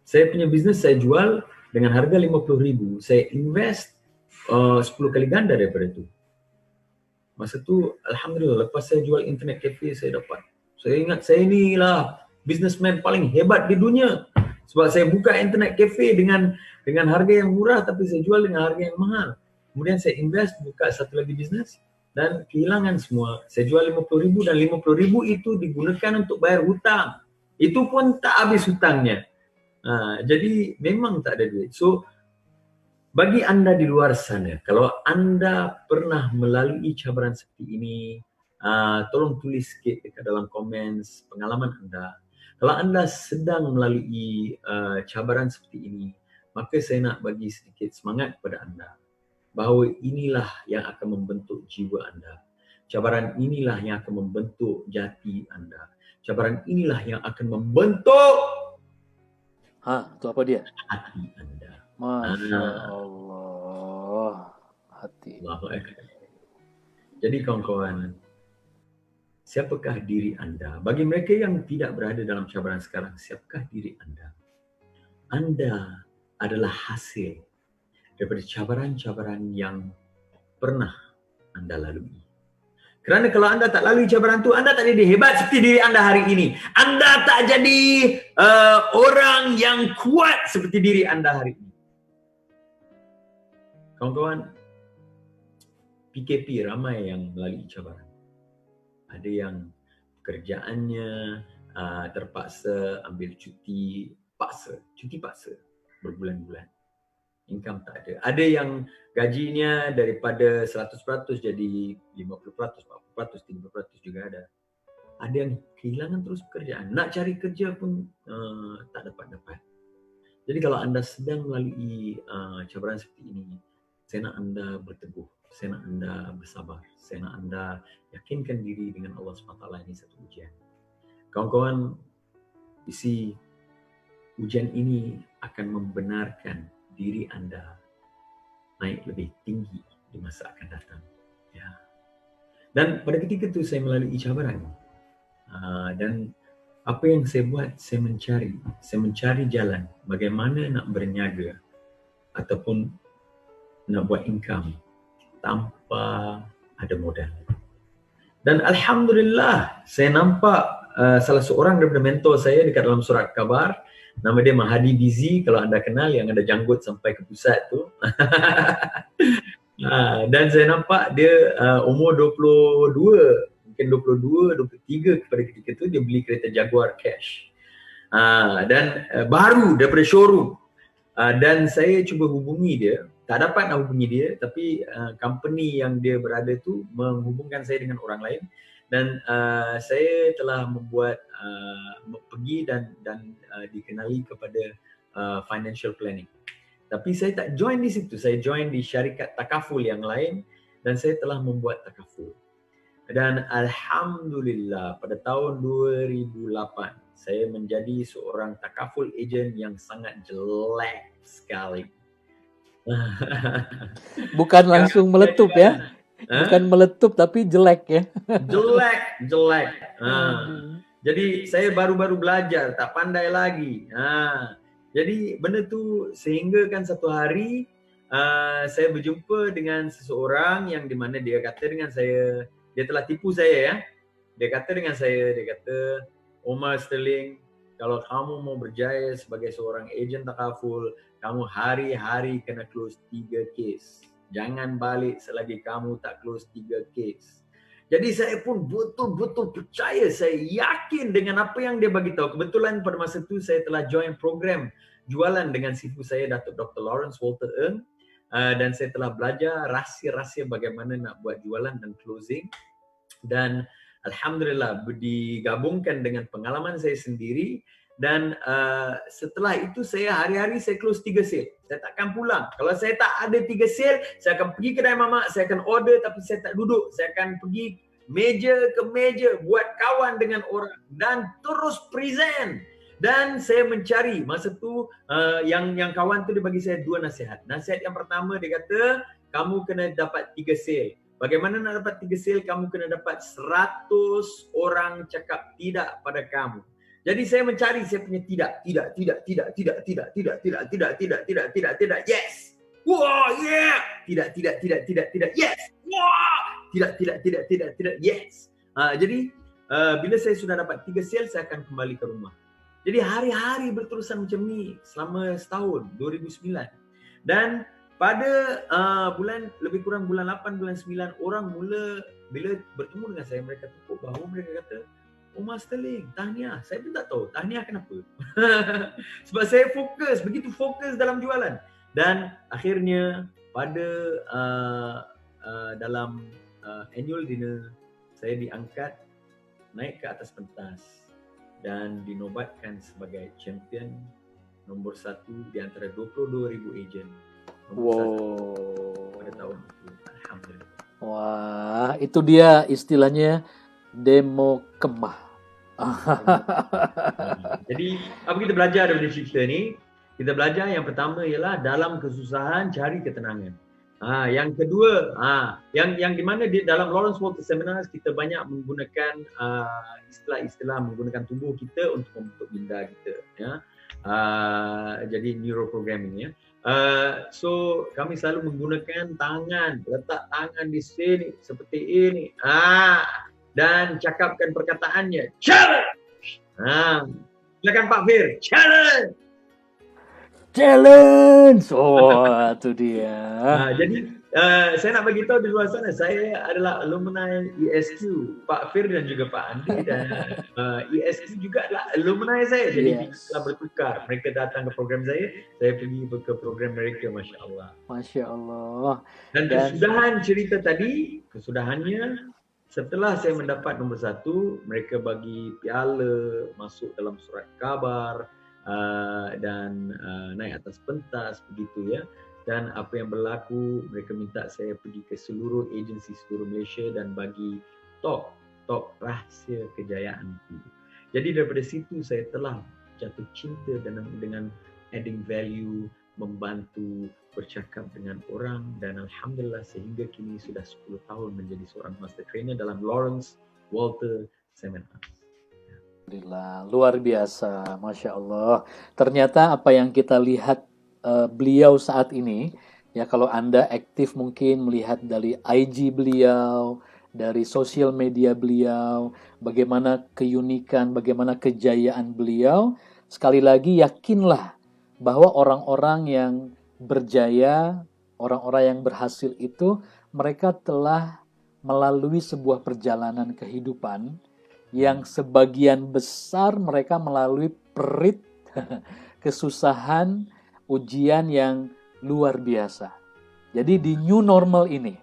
Saya punya bisnes saya jual dengan harga 50,000, saya invest 10 kali ganda daripada itu. Masa tu alhamdulillah, lepas saya jual internet cafe saya dapat. Saya ingat saya inilah businessman paling hebat di dunia. Sebab saya buka internet cafe dengan harga yang murah, tapi saya jual dengan harga yang mahal. Kemudian saya invest, buka satu lagi bisnes dan kehilangan semua. Saya jual 50,000 dan 50,000 itu digunakan untuk bayar hutang. Itu pun tak habis hutangnya. Jadi memang tak ada duit. So bagi anda di luar sana, kalau anda pernah melalui cabaran seperti ini, tolong tulis sikit dekat dalam komen pengalaman anda. Kalau anda sedang melalui cabaran seperti ini, maka saya nak bagi sedikit semangat kepada anda bahawa inilah yang akan membentuk jiwa anda. Cabaran inilah yang akan membentuk jati anda. Cabaran inilah yang akan membentuk itu apa dia? hati anda. Masya Allah, hati. Jadi kawan-kawan, siapakah diri anda? Bagi mereka yang tidak berada dalam cabaran sekarang, siapakah diri anda? Anda adalah hasil daripada cabaran-cabaran yang pernah anda lalui. Kerana kalau anda tak lalui cabaran itu, anda tak jadi hebat seperti diri anda hari ini. Anda tak jadi orang yang kuat seperti diri anda hari ini. Kawan-kawan, PKP ramai yang melalui cabaran. Ada yang pekerjaannya terpaksa ambil cuti paksa berbulan-bulan. Income tak ada. Ada yang gajinya daripada 100% jadi 50%, 40%, 30% juga ada. Ada yang kehilangan terus pekerjaan. Nak cari kerja pun tak dapat. Jadi kalau anda sedang melalui cabaran seperti ini, saya nak anda berteguh. Saya nak anda bersabar. Saya nak anda yakinkan diri dengan Allah SWT. Ini satu ujian. Kawan-kawan, isi ujian ini akan membenarkan diri anda naik lebih tinggi di masa akan datang. Ya. Dan pada ketika itu saya melalui cabaran. Dan apa yang saya buat, saya mencari jalan bagaimana nak berniaga ataupun nak buat income tanpa ada modal. Dan alhamdulillah, saya nampak salah seorang daripada mentor saya dekat dalam surat khabar, nama dia Mahadi Bizi, kalau anda kenal, yang ada janggut sampai ke pusat tu. Dan saya nampak dia umur 22, mungkin 22, 23 pada ketika tu, dia beli kereta Jaguar cash. Dan baru daripada showroom. Dan saya cuba hubungi dia, tak dapat nak hubungi dia, tapi company yang dia berada tu menghubungkan saya dengan orang lain. Dan saya telah membuat pergi dan dikenali kepada financial planning. Tapi saya tak join di situ, saya join di syarikat takaful yang lain dan saya telah membuat takaful. Dan alhamdulillah pada tahun 2008 saya menjadi seorang takaful agent yang sangat jelek sekali. Bukan langsung meletup ya. Hah? Bukan meletup tapi jelek ya. Jelek. Aduh. Jadi saya baru-baru belajar, tak pandai lagi. Jadi benda tu sehingga kan satu hari saya berjumpa dengan seseorang yang di mana dia kata dengan saya, dia telah tipu saya ya. Dia kata dengan saya, dia kata, Omar Sterling, kalau kamu mau berjaya sebagai seorang ejen takaful, kamu hari-hari kena close 3 kes. Jangan balik selagi kamu tak close 3 kes. Jadi saya pun betul-betul percaya, saya yakin dengan apa yang dia bagi tahu. Kebetulan pada masa itu saya telah join program jualan dengan sifu saya, Datuk Dr. Lawrence Walter Ng, dan saya telah belajar rahsia-rahsia bagaimana nak buat jualan dan closing. Dan alhamdulillah digabungkan dengan pengalaman saya sendiri. Dan setelah itu saya hari-hari saya close 3 sale. Saya takkan pulang. Kalau saya tak ada 3 sale, saya akan pergi kedai mamak, saya akan order tapi saya tak duduk. Saya akan pergi meja ke meja, buat kawan dengan orang dan terus present. Dan saya mencari masa tu yang kawan tu dia bagi saya 2 nasihat. Nasihat yang pertama dia kata, kamu kena dapat 3 sale. Bagaimana nak dapat 3 sale? Kamu kena dapat 100 orang cakap tidak pada kamu. Jadi saya mencari, saya punya tidak, yes. Wah, yeah. Tidak, yes. Wah, tidak, yes. Jadi bila saya sudah dapat 3 sale, saya akan kembali ke rumah. Jadi hari-hari berterusan macam ni selama setahun, 2009. Dan pada bulan lebih kurang bulan 8, bulan 9, orang mula bila bertemu dengan saya, mereka tepuk bahu, mereka kata, Omar Sterling, tahniah. Saya pun tak tahu tahniah kenapa. Sebab saya begitu fokus dalam jualan. Dan akhirnya pada dalam annual dinner, saya diangkat naik ke atas pentas dan dinobatkan sebagai champion nombor 1 di antara 22,000 ejen. Pada tahun itu. Alhamdulillah. Wah, itu dia istilahnya demo kemah. Jadi apa kita belajar daripada cerita ni? Kita belajar yang pertama ialah dalam kesusahan cari ketenangan. Yang kedua, yang di mana di dalam Lawrence Walter Seminars kita banyak menggunakan istilah-istilah menggunakan tubuh kita untuk membentuk minda kita, ya. Jadi neuroprogramming, ya. So kami selalu menggunakan tangan, letak tangan di sini seperti ini. Dan cakapkan perkataannya, challenge. Silakan Pak Fir, challenge. Oh, itu dia. Jadi saya nak bagi tahu di luar sana, saya adalah alumni ESQ, Pak Fir dan juga Pak Andi, dan ESQ juga adalah alumni saya. Jadi kita bertukar. Mereka datang ke program saya pergi ke program mereka, Masya Allah. Masya Allah. Dan kesudahan cerita tadi, kesudahannya setelah saya mendapat nombor 1, mereka bagi piala, masuk dalam surat khabar, dan naik atas pentas, begitu ya. Dan apa yang berlaku, mereka minta saya pergi ke seluruh agensi seluruh Malaysia dan bagi top rahsia kejayaan itu. Jadi daripada situ saya telah jatuh cinta dengan adding value, membantu, bercakap dengan orang, dan alhamdulillah sehingga kini sudah 10 tahun menjadi seorang master trainer dalam Lawrence Walter Seminars. Alhamdulillah, luar biasa, Masya Allah. Ternyata apa yang kita lihat beliau saat ini, ya, kalau Anda aktif mungkin melihat dari IG beliau, dari sosial media beliau, bagaimana keunikan, bagaimana kejayaan beliau. Sekali lagi yakinlah bahwa orang-orang yang berjaya, orang-orang yang berhasil itu, mereka telah melalui sebuah perjalanan kehidupan yang sebagian besar mereka melalui perit, kesusahan, ujian yang luar biasa. Jadi di new normal ini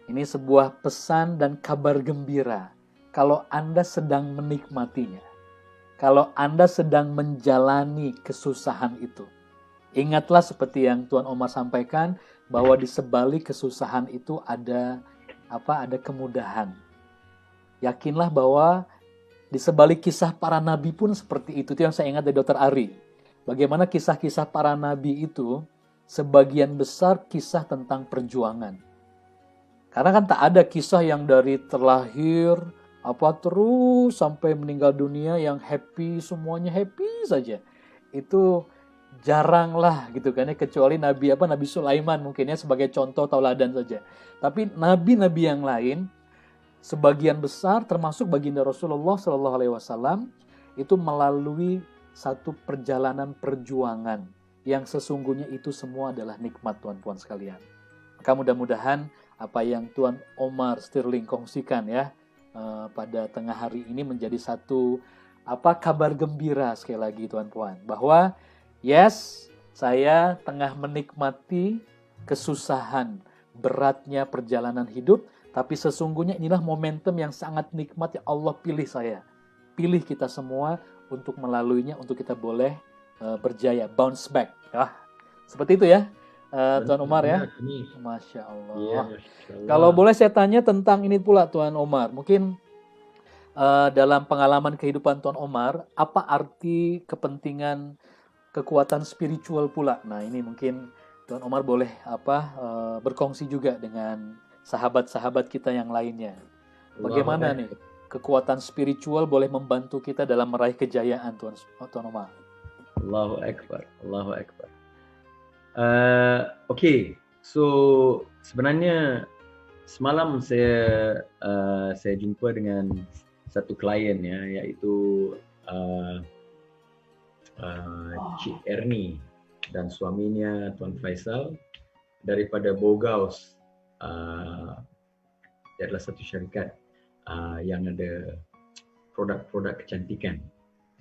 sebuah pesan dan kabar gembira. Kalau Anda sedang menikmatinya, kalau Anda sedang menjalani kesusahan itu, ingatlah seperti yang Tuan Omar sampaikan, bahwa di sebalik kesusahan itu ada kemudahan. Yakinlah bahwa di sebalik kisah para nabi pun seperti itu. Itu yang saya ingat dari Dr. Ari. Bagaimana kisah-kisah para nabi itu sebagian besar kisah tentang perjuangan. Karena kan tak ada kisah yang dari terlahir terus sampai meninggal dunia yang happy, semuanya happy saja. Itu jarang lah gitu kan ya, kecuali Nabi Sulaiman mungkin ya sebagai contoh tauladan saja. Tapi nabi-nabi yang lain sebagian besar termasuk baginda Rasulullah SAW itu melalui satu perjalanan perjuangan yang sesungguhnya itu semua adalah nikmat tuan-tuan sekalian. Maka mudah-mudahan apa yang Tuan Omar Stirling kongsikan ya pada tengah hari ini menjadi satu kabar gembira sekali lagi tuan-tuan, bahwa yes, saya tengah menikmati kesusahan beratnya perjalanan hidup, tapi sesungguhnya inilah momentum yang sangat nikmat yang Allah pilih saya, pilih kita semua untuk melaluinya, untuk kita boleh berjaya, bounce back. Seperti itu ya Tuan Omar ya. Masya Allah. Ya, Masya Allah. Kalau boleh saya tanya tentang ini pula Tuan Omar, mungkin dalam pengalaman kehidupan Tuan Omar, apa arti kepentingan kekuatan spiritual pula? Nah ini mungkin Tuan Omar boleh berkongsi juga dengan sahabat-sahabat kita yang lainnya. Bagaimana nih kekuatan spiritual boleh membantu kita dalam meraih kejayaan Tuan Omar? Allahu Akbar, Allahu Akbar. Okay, so sebenarnya semalam saya jumpa dengan satu klien ya, iaitu Cik Erni dan suaminya Tuan Faisal daripada Bogaus. Dia adalah satu syarikat yang ada produk-produk kecantikan.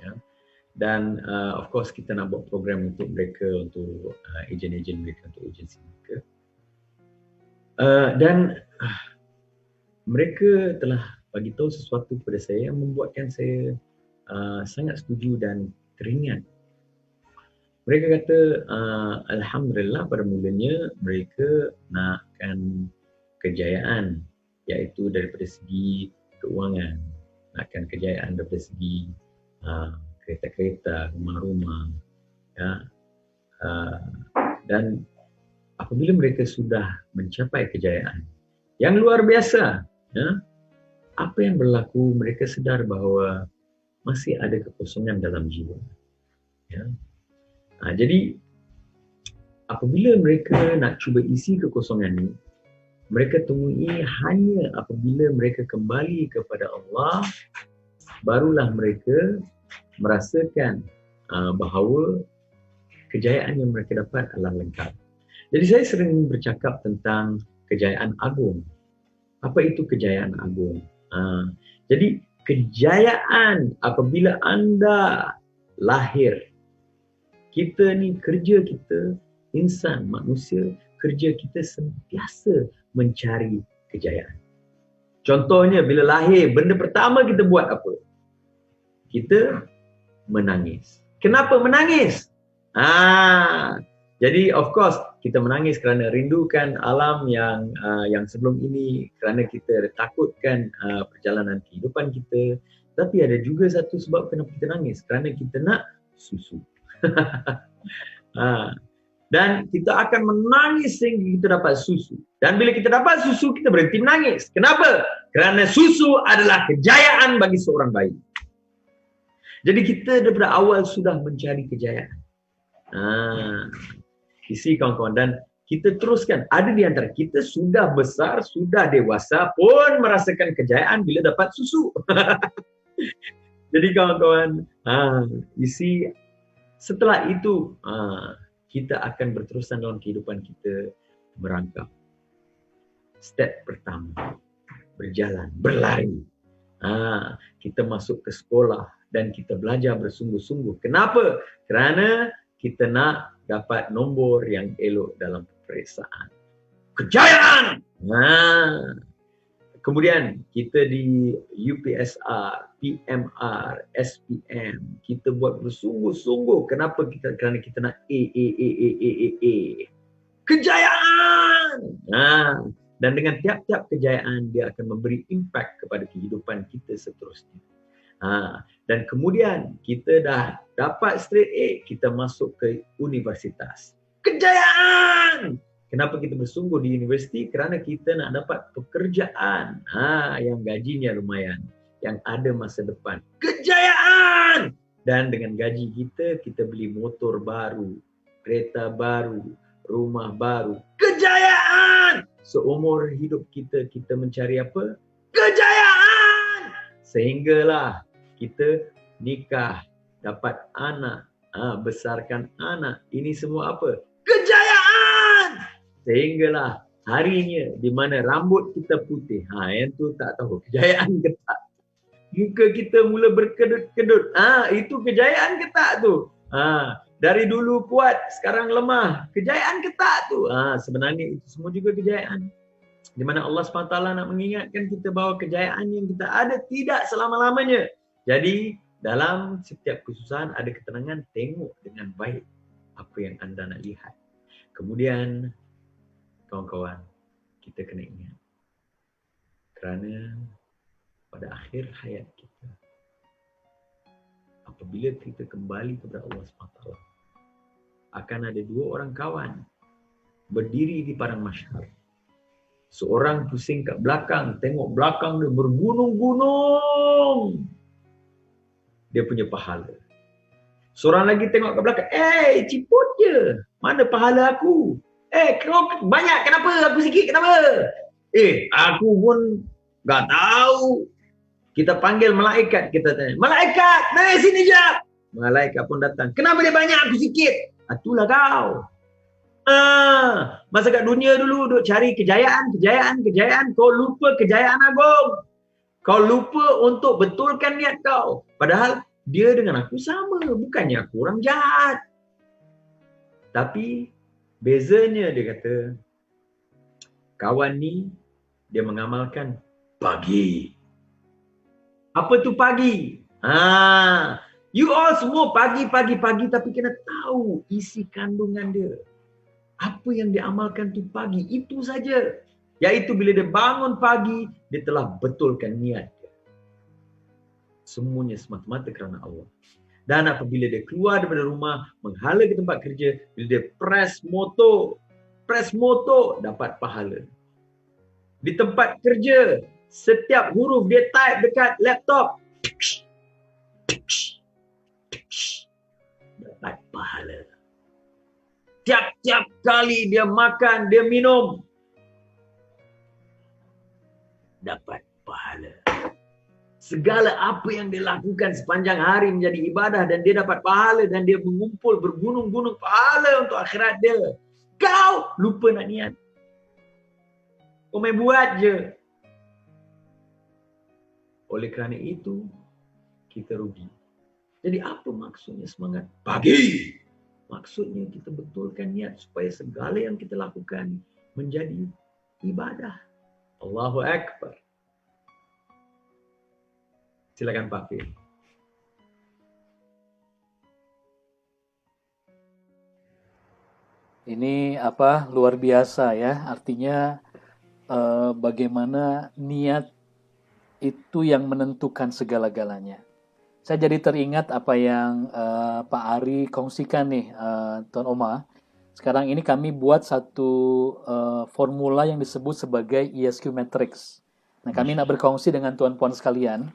Ya. Dan of course kita nak buat program untuk mereka, untuk ejen-ejen mereka, untuk agensi mereka. Dan mereka telah bagi tahu sesuatu kepada saya yang membuatkan saya sangat setuju dan teringat. Mereka kata alhamdulillah pada mulanya mereka nakkan kejayaan, iaitu daripada segi keuangan, nakkan kejayaan daripada segi kereta-kereta, rumah-rumah, ya. Dan apabila mereka sudah mencapai kejayaan yang luar biasa, ya, apa yang berlaku, mereka sedar bahawa masih ada kekosongan dalam jiwa. Ya. Jadi apabila mereka nak cuba isi kekosongan ini, mereka temui hanya apabila mereka kembali kepada Allah, barulah mereka merasakan bahawa kejayaan yang mereka dapat adalah lengkap. Jadi saya sering bercakap tentang kejayaan agung. Apa itu kejayaan agung? Jadi kejayaan apabila anda lahir, kita ni kerja kita, insan, manusia, kerja kita sentiasa mencari kejayaan. Contohnya bila lahir, benda pertama kita buat apa? Kita menangis. Kenapa menangis? Jadi of course kita menangis kerana rindukan alam yang sebelum ini, kerana kita takutkan perjalanan kehidupan kita. Tapi ada juga satu sebab kenapa kita nangis, kerana kita nak susu. Dan kita akan menangis sehingga kita dapat susu. Dan bila kita dapat susu, kita berhenti menangis. Kenapa? Kerana susu adalah kejayaan bagi seorang bayi. Jadi kita daripada awal sudah mencari kejayaan. Isi kawan-kawan, dan kita teruskan. Ada di antara kita sudah besar, sudah dewasa pun merasakan kejayaan bila dapat susu. Jadi kawan-kawan, isi setelah itu kita akan berterusan dalam kehidupan kita merangkap. Step pertama, berjalan, berlari. Kita masuk ke sekolah dan kita belajar bersungguh-sungguh. Kenapa? Kerana kita nak dapat nombor yang elok dalam peperiksaan. Kejayaan! Kemudian kita di UPSR, PMR, SPM, kita buat bersungguh-sungguh. Kenapa? Kerana kita nak A. Kejayaan! Dan dengan tiap-tiap kejayaan, dia akan memberi impact kepada kehidupan kita seterusnya. Dan kemudian kita dah dapat straight A, kita masuk ke universitas. Kejayaan! Kenapa kita bersungguh di universiti? Kerana kita nak dapat pekerjaan yang gajinya lumayan, yang ada masa depan. Kejayaan! Dan dengan gaji kita, kita beli motor baru, kereta baru, rumah baru. Kejayaan! Seumur hidup kita, kita mencari apa? Kejayaan! Sehinggalah kita nikah, dapat anak, besarkan anak. Ini semua apa? Kejayaan! Sehinggalah harinya di mana rambut kita putih. Yang tu tak tahu kejayaan ke tak. Muka kita mula berkedut-kedut. Itu kejayaan ke tak tu? Dari dulu kuat, sekarang lemah. Kejayaan ke tak tu? Sebenarnya itu semua juga kejayaan. Di mana Allah SWT nak mengingatkan kita bahawa kejayaan yang kita ada tidak selama-lamanya. Jadi dalam setiap kesusahan ada ketenangan, tengok dengan baik apa yang anda nak lihat. Kemudian kawan-kawan, kita kena ingat, kerana pada akhir hayat kita, apabila kita kembali kepada Allah SWT, akan ada dua orang kawan berdiri di padang mahsyar. Seorang pusing kat belakang, tengok belakang dia bergunung-gunung. Dia punya pahala. Seorang lagi tengok ke belakang, ciput je. Mana pahala aku? Kau banyak, kenapa? Aku sikit, kenapa? Aku pun tak tahu. Kita panggil malaikat, kita tanya, malaikat, mari sini jap. Malaikat pun datang. Kenapa dia banyak, aku sikit? Itulah kau. Masa kat dunia dulu duk cari kejayaan. Kau lupa kejayaan agung. Kau lupa untuk betulkan niat kau. Padahal dia dengan aku sama. Bukannya aku orang jahat. Tapi bezanya dia kata, kawan ni dia mengamalkan pagi. Apa tu pagi? You all semua pagi tapi kena tahu isi kandungan dia. Apa yang dia amalkan tu pagi. Itu saja. Iaitu bila dia bangun pagi, dia telah betulkan niat dia. Semuanya semata-mata kerana Allah. Dan apabila dia keluar daripada rumah, menghala ke tempat kerja, bila dia press motor, dapat pahala. Di tempat kerja, setiap huruf dia type dekat laptop, dapat pahala. Tiap-tiap kali dia makan, dia minum, dapat pahala. Segala apa yang dia lakukan sepanjang hari menjadi ibadah dan dia dapat pahala dan dia mengumpul bergunung-gunung pahala untuk akhirat dia. Kau lupa nak niat. Kau main buat je. Oleh kerana itu, kita rugi. Jadi apa maksudnya semangat pagi? Maksudnya kita betulkan niat supaya segala yang kita lakukan menjadi ibadah. Allahu Akbar. Silakan Pak Fir. Ini luar biasa ya. Artinya bagaimana niat itu yang menentukan segala-galanya. Saya jadi teringat apa yang Pak Ari kongsikan nih, Tuan Omar. Sekarang ini kami buat satu formula yang disebut sebagai ESQ Matrix. Nah, kami nak berkongsi dengan tuan-puan sekalian.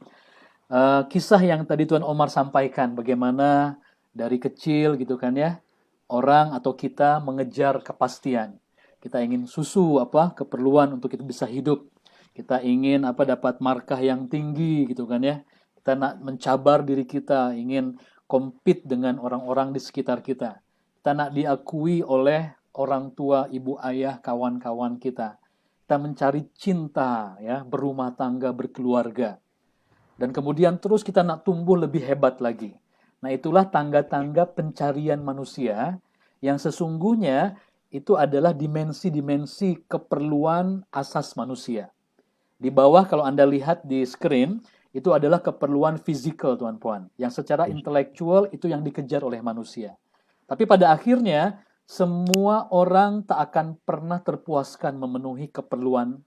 Kisah yang tadi Tuan Omar sampaikan, bagaimana dari kecil gitu kan ya, orang atau kita mengejar kepastian. Kita ingin keperluan untuk kita bisa hidup. Kita ingin dapat markah yang tinggi gitu kan ya. Kita nak mencabar diri kita, ingin compete dengan orang-orang di sekitar kita. Kita nak diakui oleh orang tua, ibu ayah, kawan-kawan kita. Kita mencari cinta ya, berumah tangga, berkeluarga. Dan kemudian terus kita nak tumbuh lebih hebat lagi. Nah, itulah tangga-tangga pencarian manusia yang sesungguhnya itu adalah dimensi-dimensi keperluan asas manusia. Di bawah kalau Anda lihat di screen, itu adalah keperluan fisikal, tuan-puan. Yang secara intelektual itu yang dikejar oleh manusia. Tapi pada akhirnya, semua orang tak akan pernah terpuaskan memenuhi keperluan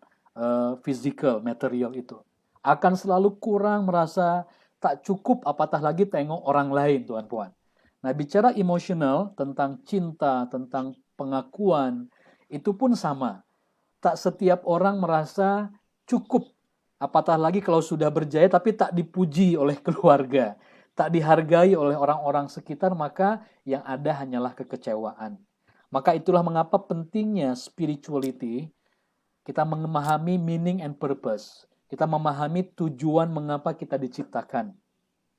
physical, material itu. Akan selalu kurang, merasa tak cukup, apatah lagi tengok orang lain, Tuan Puan. Nah, bicara emosional, tentang cinta, tentang pengakuan, itu pun sama. Tak setiap orang merasa cukup, apatah lagi kalau sudah berjaya tapi tak dipuji oleh keluarga, tak dihargai oleh orang-orang sekitar, maka yang ada hanyalah kekecewaan. Maka itulah mengapa pentingnya spirituality, kita memahami meaning and purpose. Kita memahami tujuan mengapa kita diciptakan.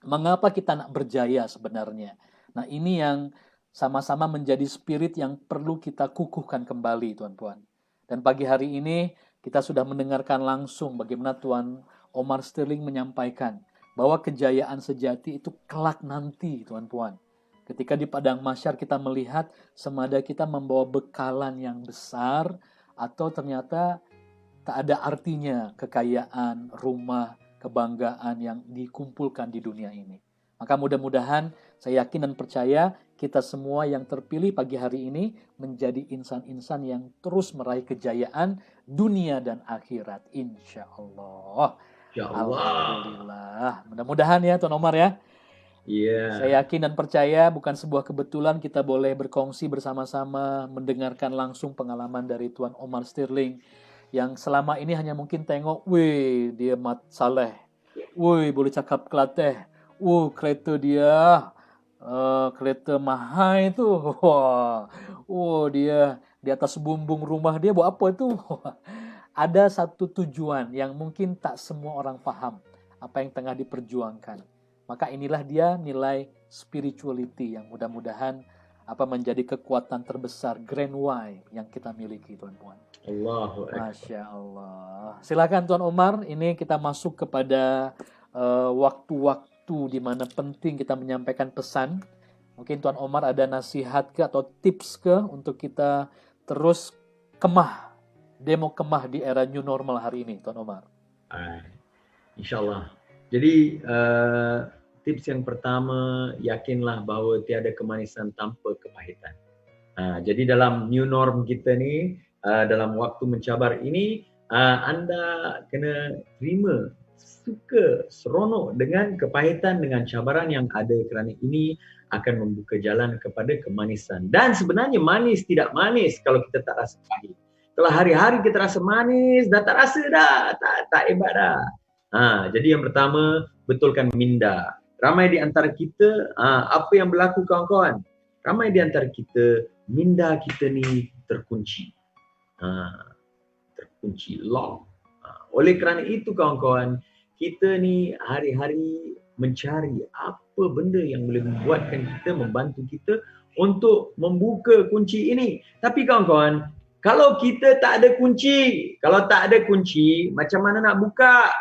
Mengapa kita nak berjaya sebenarnya. Nah, ini yang sama-sama menjadi spirit yang perlu kita kukuhkan kembali, Tuan Puan. Dan pagi hari ini kita sudah mendengarkan langsung bagaimana Tuan Omar Sterling menyampaikan bahwa kejayaan sejati itu kelak nanti, Tuan Puan. Ketika di padang mahsyar kita melihat semada kita membawa bekalan yang besar atau ternyata tak ada artinya kekayaan, rumah, kebanggaan yang dikumpulkan di dunia ini. Maka mudah-mudahan saya yakin dan percaya kita semua yang terpilih pagi hari ini menjadi insan-insan yang terus meraih kejayaan dunia dan akhirat. Insya Allah. Ya Allah. Alhamdulillah. Mudah-mudahan ya Tuan Omar ya. Iya. Saya yakin dan percaya bukan sebuah kebetulan kita boleh berkongsi bersama-sama, mendengarkan langsung pengalaman dari Tuan Omar Sterling yang selama ini hanya mungkin tengok, weh dia mat saleh, weh boleh cakap Kelatih, kereta dia, kereta mahal itu, dia di atas bumbung rumah dia buat apa itu? Ada satu tujuan yang mungkin tak semua orang paham apa yang tengah diperjuangkan. Maka inilah dia nilai spirituality yang mudah-mudahan menjadi kekuatan terbesar Grand Why yang kita miliki, Tuan Puan. Allahu Akbar. Masya Allah. Silakan Tuan Omar, ini kita masuk kepada waktu-waktu di mana penting kita menyampaikan pesan. Mungkin Tuan Omar ada nasihat ke atau tips ke untuk kita terus demo kemah di era new normal hari ini, Tuan Omar. InsyaAllah. Jadi tips yang pertama, yakinlah bahawa tiada kemanisan tanpa kepahitan. Jadi dalam new norm kita ni, dalam waktu mencabar ini, anda kena terima, suka, seronok dengan kepahitan, dengan cabaran yang ada, kerana ini akan membuka jalan kepada kemanisan. Dan sebenarnya manis tidak manis kalau kita tak rasa pahit. Kalau hari-hari kita rasa manis, dah tak rasa dah, tak hebat dah. Jadi yang pertama, betulkan minda. Ramai di antara kita, apa yang berlaku kawan-kawan? Ramai di antara kita, minda kita ni terkunci. Terkunci, lock. Oleh kerana itu kawan-kawan, kita ni hari-hari mencari apa benda yang boleh membuatkan kita, membantu kita untuk membuka kunci ini. Tapi kawan-kawan, kalau kita tak ada kunci, macam mana nak buka?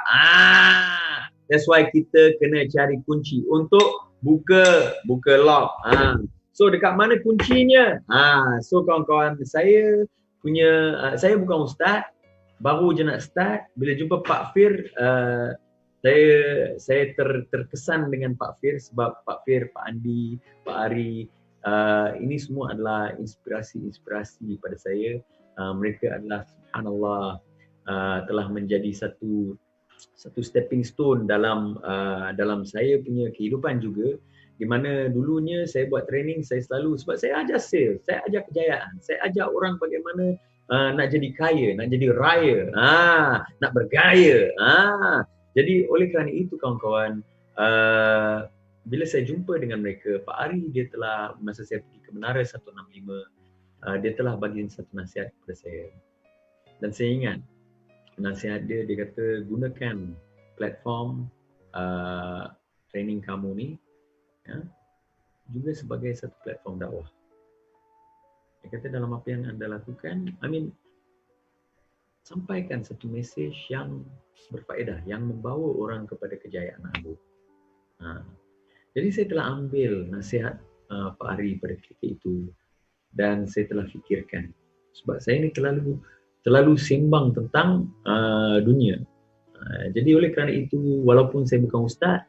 That's why kita kena cari kunci untuk buka lock. So dekat mana kuncinya? So kawan-kawan, saya bukan ustaz, baru je nak start. Bila jumpa Pak Fir, saya terkesan dengan Pak Fir sebab Pak Fir, Pak Andi, Pak Ari, ini semua adalah inspirasi pada saya. Mereka adalah subhanallah telah menjadi satu stepping stone dalam saya punya kehidupan juga, di mana dulunya saya buat training, saya selalu, sebab saya ajar sales, saya ajar kejayaan, saya ajar orang bagaimana nak jadi kaya, nak jadi raya, nak bergaya. Jadi oleh kerana itu kawan-kawan, bila saya jumpa dengan mereka, Pak Ari dia telah, masa saya pergi ke Menara 165, dia telah bagi satu nasihat kepada saya. Dan saya ingat nasihat dia kata, gunakan platform training kamu ni juga sebagai satu platform dakwah. Dia kata dalam apa yang anda lakukan, sampaikan satu mesej yang berfaedah, yang membawa orang kepada kejayaan anda. Jadi saya telah ambil nasihat Pak Ari pada ketika itu dan saya telah fikirkan, sebab saya ni terlalu sembang tentang dunia. Jadi oleh kerana itu, walaupun saya bukan ustaz,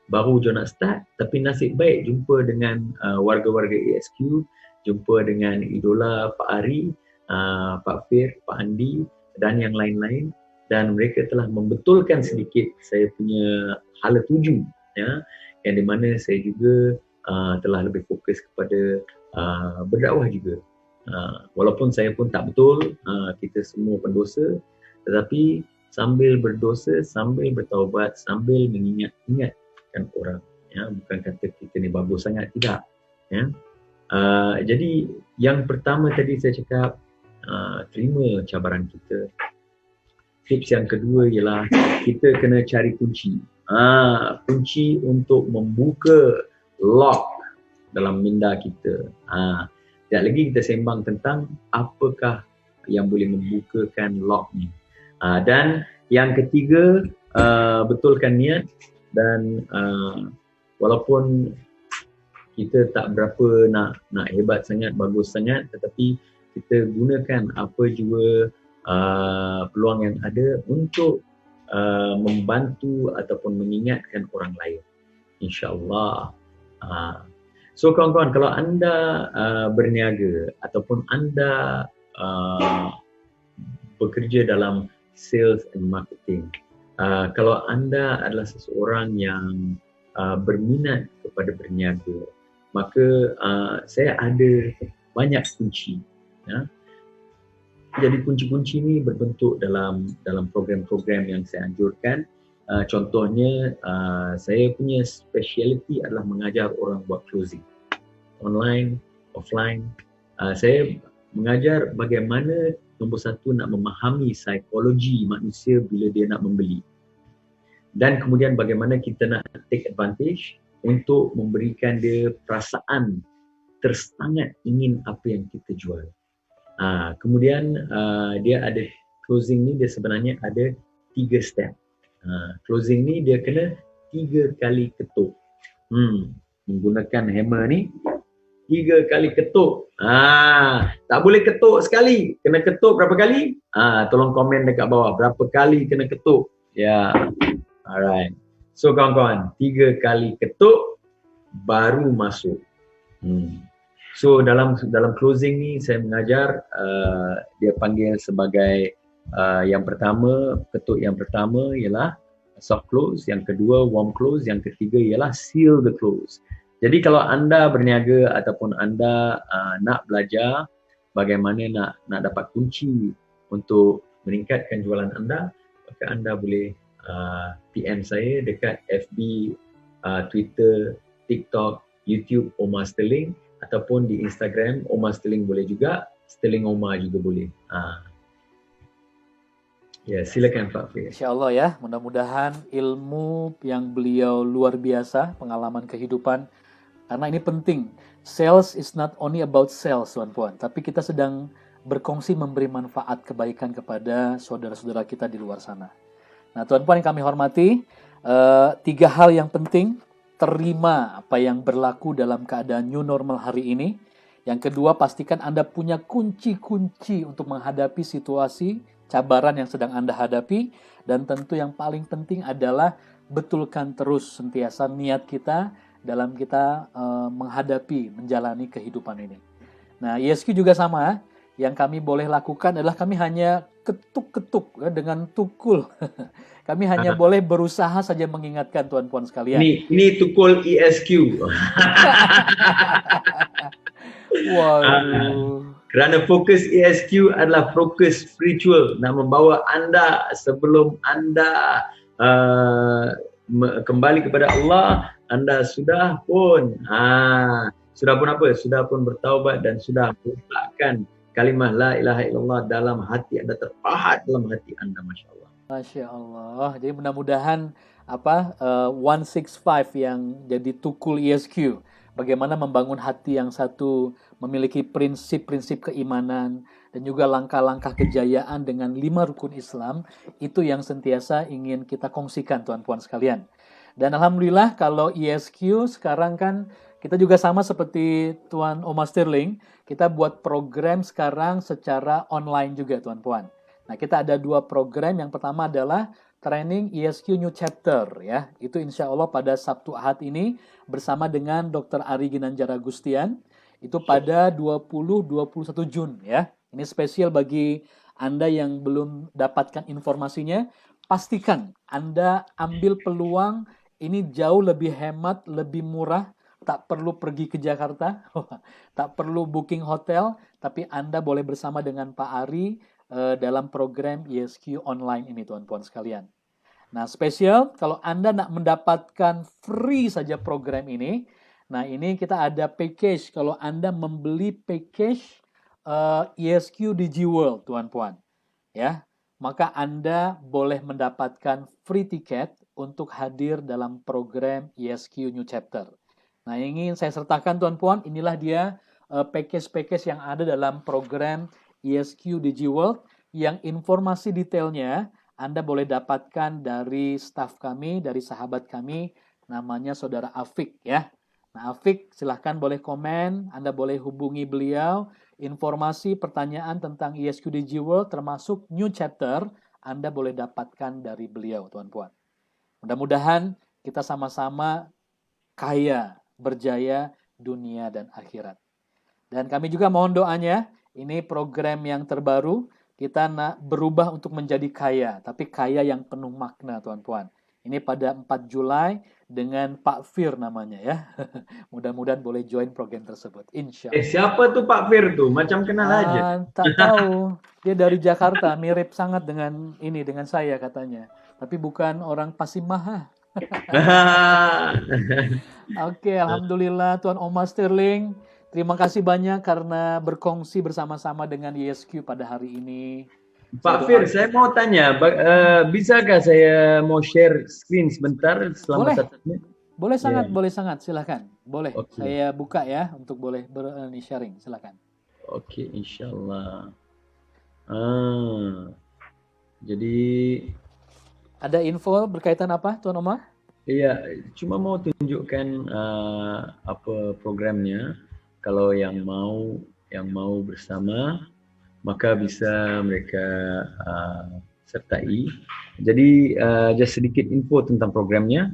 baru je nak start, tapi nasib baik jumpa dengan warga-warga ASQ. jumpa dengan idola Pak Ari, Pak Fir, Pak Andi dan yang lain-lain, dan mereka telah membetulkan sedikit saya punya hala tuju, ya, yang di mana saya juga telah lebih fokus kepada berdakwah juga. Walaupun saya pun tak betul, kita semua pendosa, tetapi sambil berdosa, sambil bertaubat, sambil mengingatkan orang, ya, bukan kata kita ni bagus sangat, tidak, ya. Jadi yang pertama tadi saya cakap, terima cabaran kita. Tips yang kedua ialah kita kena cari kunci, kunci untuk membuka lock dalam minda kita. Sekejap lagi kita sembang tentang apakah yang boleh membukakan lock ni. Dan yang ketiga, betulkan niat, dan walaupun kita tak berapa nak hebat sangat, bagus sangat, tetapi kita gunakan apa juga peluang yang ada untuk membantu ataupun mengingatkan orang lain, insya-Allah. So kawan-kawan, kalau anda berniaga ataupun anda bekerja dalam sales and marketing, kalau anda adalah seseorang yang berminat kepada berniaga, maka saya ada banyak kunci, ya. Jadi kunci-kunci ni berbentuk dalam program-program yang saya anjurkan. Contohnya, saya punya speciality adalah mengajar orang buat closing, online, offline. Saya mengajar bagaimana, nombor satu, nak memahami psikologi manusia bila dia nak membeli, dan kemudian bagaimana kita nak take advantage untuk memberikan dia perasaan tersangat ingin apa yang kita jual. Kemudian dia ada closing ni, dia sebenarnya ada 3 step. Closing ni dia kena 3 kali ketuk. Menggunakan hammer ni 3 kali ketuk. Tak boleh ketuk sekali, kena ketuk berapa kali? Tolong komen dekat bawah berapa kali kena ketuk. Ya. Alright. So kawan-kawan, 3 kali ketuk baru masuk. So dalam closing ni saya mengajar, dia panggil sebagai yang pertama, ketuk yang pertama ialah soft close, yang kedua warm close, yang ketiga ialah seal the close. Jadi kalau anda berniaga ataupun anda nak belajar bagaimana nak dapat kunci untuk meningkatkan jualan anda, maka anda boleh PM saya dekat FB, Twitter, TikTok, YouTube Omar Sterling, ataupun di Instagram Omar Sterling boleh juga, Sterling Omar juga boleh. Ya, silakan Pak Fir. InsyaAllah ya, mudah-mudahan ilmu yang beliau luar biasa, pengalaman kehidupan, karena ini penting. Sales is not only about sales, tuan-puan, tapi kita sedang berkongsi memberi manfaat kebaikan kepada saudara-saudara kita di luar sana. Nah, tuan-puan yang kami hormati, 3 hal yang penting. Terima apa yang berlaku dalam keadaan new normal hari ini. Yang kedua, pastikan Anda punya kunci-kunci untuk menghadapi situasi cabaran yang sedang Anda hadapi. Dan tentu yang paling penting adalah betulkan terus sentiasa niat kita dalam kita menghadapi, menjalani kehidupan ini. Nah, ISQ juga sama. Yang kami boleh lakukan adalah kami hanya ketuk-ketuk dengan tukul. Kami hanya boleh berusaha saja mengingatkan tuan-puan sekalian. Ini tukul ESQ. Wow. Kerana fokus ESQ adalah fokus spiritual, nak membawa anda sebelum anda kembali kepada Allah, anda sudah pun apa? Sudah pun bertaubat dan sudah meletakkan kalimah la ilaha illallah dalam hati anda, terpahat dalam hati anda, Masya Allah. Masya Allah. Jadi mudah-mudahan 165 yang jadi tukul ESQ. Bagaimana membangun hati yang satu, memiliki prinsip-prinsip keimanan, dan juga langkah-langkah kejayaan dengan 5 rukun Islam, itu yang sentiasa ingin kita kongsikan, tuan-puan sekalian. Dan Alhamdulillah kalau ESQ sekarang kan kita juga sama seperti Tuan Omar Sterling, kita buat program sekarang secara online juga, tuan-puan. Nah, kita ada 2 program. Yang pertama adalah training ESQ New Chapter, ya. Itu insya Allah pada Sabtu Ahad ini bersama dengan Dr. Ari Ginanjar Agustian. Itu pada 20-21 Jun ya. Ini spesial bagi Anda yang belum dapatkan informasinya. Pastikan Anda ambil peluang, ini jauh lebih hemat, lebih murah. Tak perlu pergi ke Jakarta, tak perlu booking hotel, tapi Anda boleh bersama dengan Pak Ari dalam program ISQ online ini, tuan-tuan sekalian. Nah, spesial kalau Anda nak mendapatkan free saja program ini, nah ini kita ada package. Kalau Anda membeli package ISQ DigiWorld, tuan-puan, ya, maka Anda boleh mendapatkan free tiket untuk hadir dalam program ISQ New Chapter. Nah, yang ingin saya sertakan, tuan-puan, inilah dia package-package yang ada dalam program ISQ DigiWorld, yang informasi detailnya Anda boleh dapatkan dari staf kami, dari sahabat kami, namanya Saudara Afik ya. Nah, Afik silahkan boleh komen, Anda boleh hubungi beliau, informasi, pertanyaan tentang ISQ DigiWorld termasuk New Chapter, Anda boleh dapatkan dari beliau, tuan-puan. Mudah-mudahan kita sama-sama kaya, berjaya dunia dan akhirat. Dan kami juga mohon doanya, ini program yang terbaru, kita nak berubah untuk menjadi kaya, tapi kaya yang penuh makna, tuan-puan. Ini pada 4 Julai dengan Pak Fir namanya ya. Mudah-mudahan boleh join program tersebut, insya Allah. Siapa tuh Pak Fir tuh? Macam kenal aja. Tak tahu, dia dari Jakarta, mirip sangat dengan saya katanya. Tapi bukan orang Pasimaha. Oke, alhamdulillah Tuan Omar Sterling. Terima kasih banyak karena berkongsi bersama-sama dengan ISQ pada hari ini. Pak Fir, saya mau tanya, bisakah saya mau share screen sebentar selama 1 menit? Boleh sangat, silakan. Boleh, saya buka ya untuk boleh sharing, silakan. Oke, insyaallah. Jadi ada info berkaitan apa, Tuan Omar? Iya, cuma mau tunjukkan apa programnya. Kalau yang mau bersama, maka bisa mereka sertai. Jadi just sedikit info tentang programnya.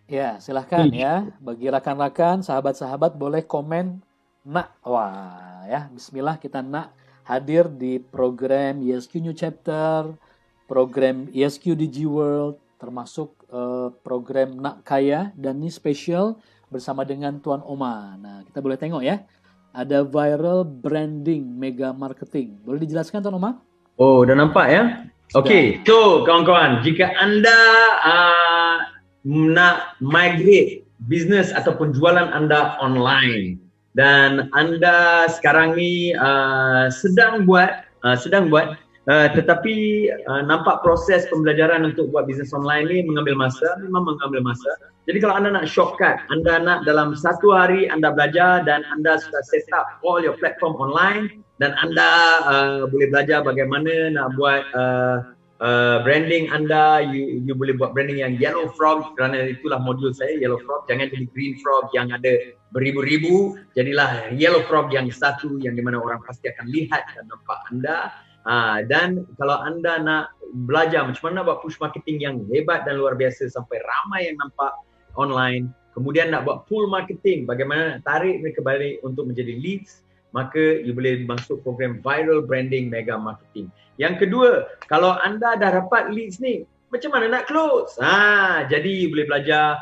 Ya, silahkan ya. Bagi rakan-rakan, sahabat-sahabat boleh komen nak. Wah, ya, bismillah kita nak hadir di program ISQ New Chapter, program ISQ DigiWorld, termasuk program Nak Kaya, dan ini spesial bersama dengan Tuan Omar. Nah, kita boleh tengok ya. Ada viral branding mega marketing. Boleh dijelaskan, Tuan Omar? Oh, udah nampak ya? Oke, so kawan-kawan, jika Anda nak migrate bisnes ataupun jualan Anda online dan Anda sekarang ni sedang buat tetapi nampak proses pembelajaran untuk buat bisnes online ni memang mengambil masa. Jadi kalau Anda nak shortcut, Anda nak dalam 1 hari Anda belajar dan Anda sudah set up all your platform online dan Anda boleh belajar bagaimana nak buat branding Anda, you boleh buat branding yang Yellow Frog, kerana itulah modul saya, Yellow Frog. Jangan jadi Green Frog yang ada beribu-ribu, jadilah Yellow Frog yang satu yang dimana orang pasti akan lihat dan nampak Anda. Dan kalau Anda nak belajar macam mana buat push marketing yang hebat dan luar biasa sampai ramai yang nampak online, kemudian nak buat pull marketing, bagaimana nak tarik mereka balik untuk menjadi leads, maka you boleh masuk program Viral Branding Mega Marketing. Yang kedua, kalau Anda dah dapat leads ni, macam mana nak close? Jadi you boleh belajar.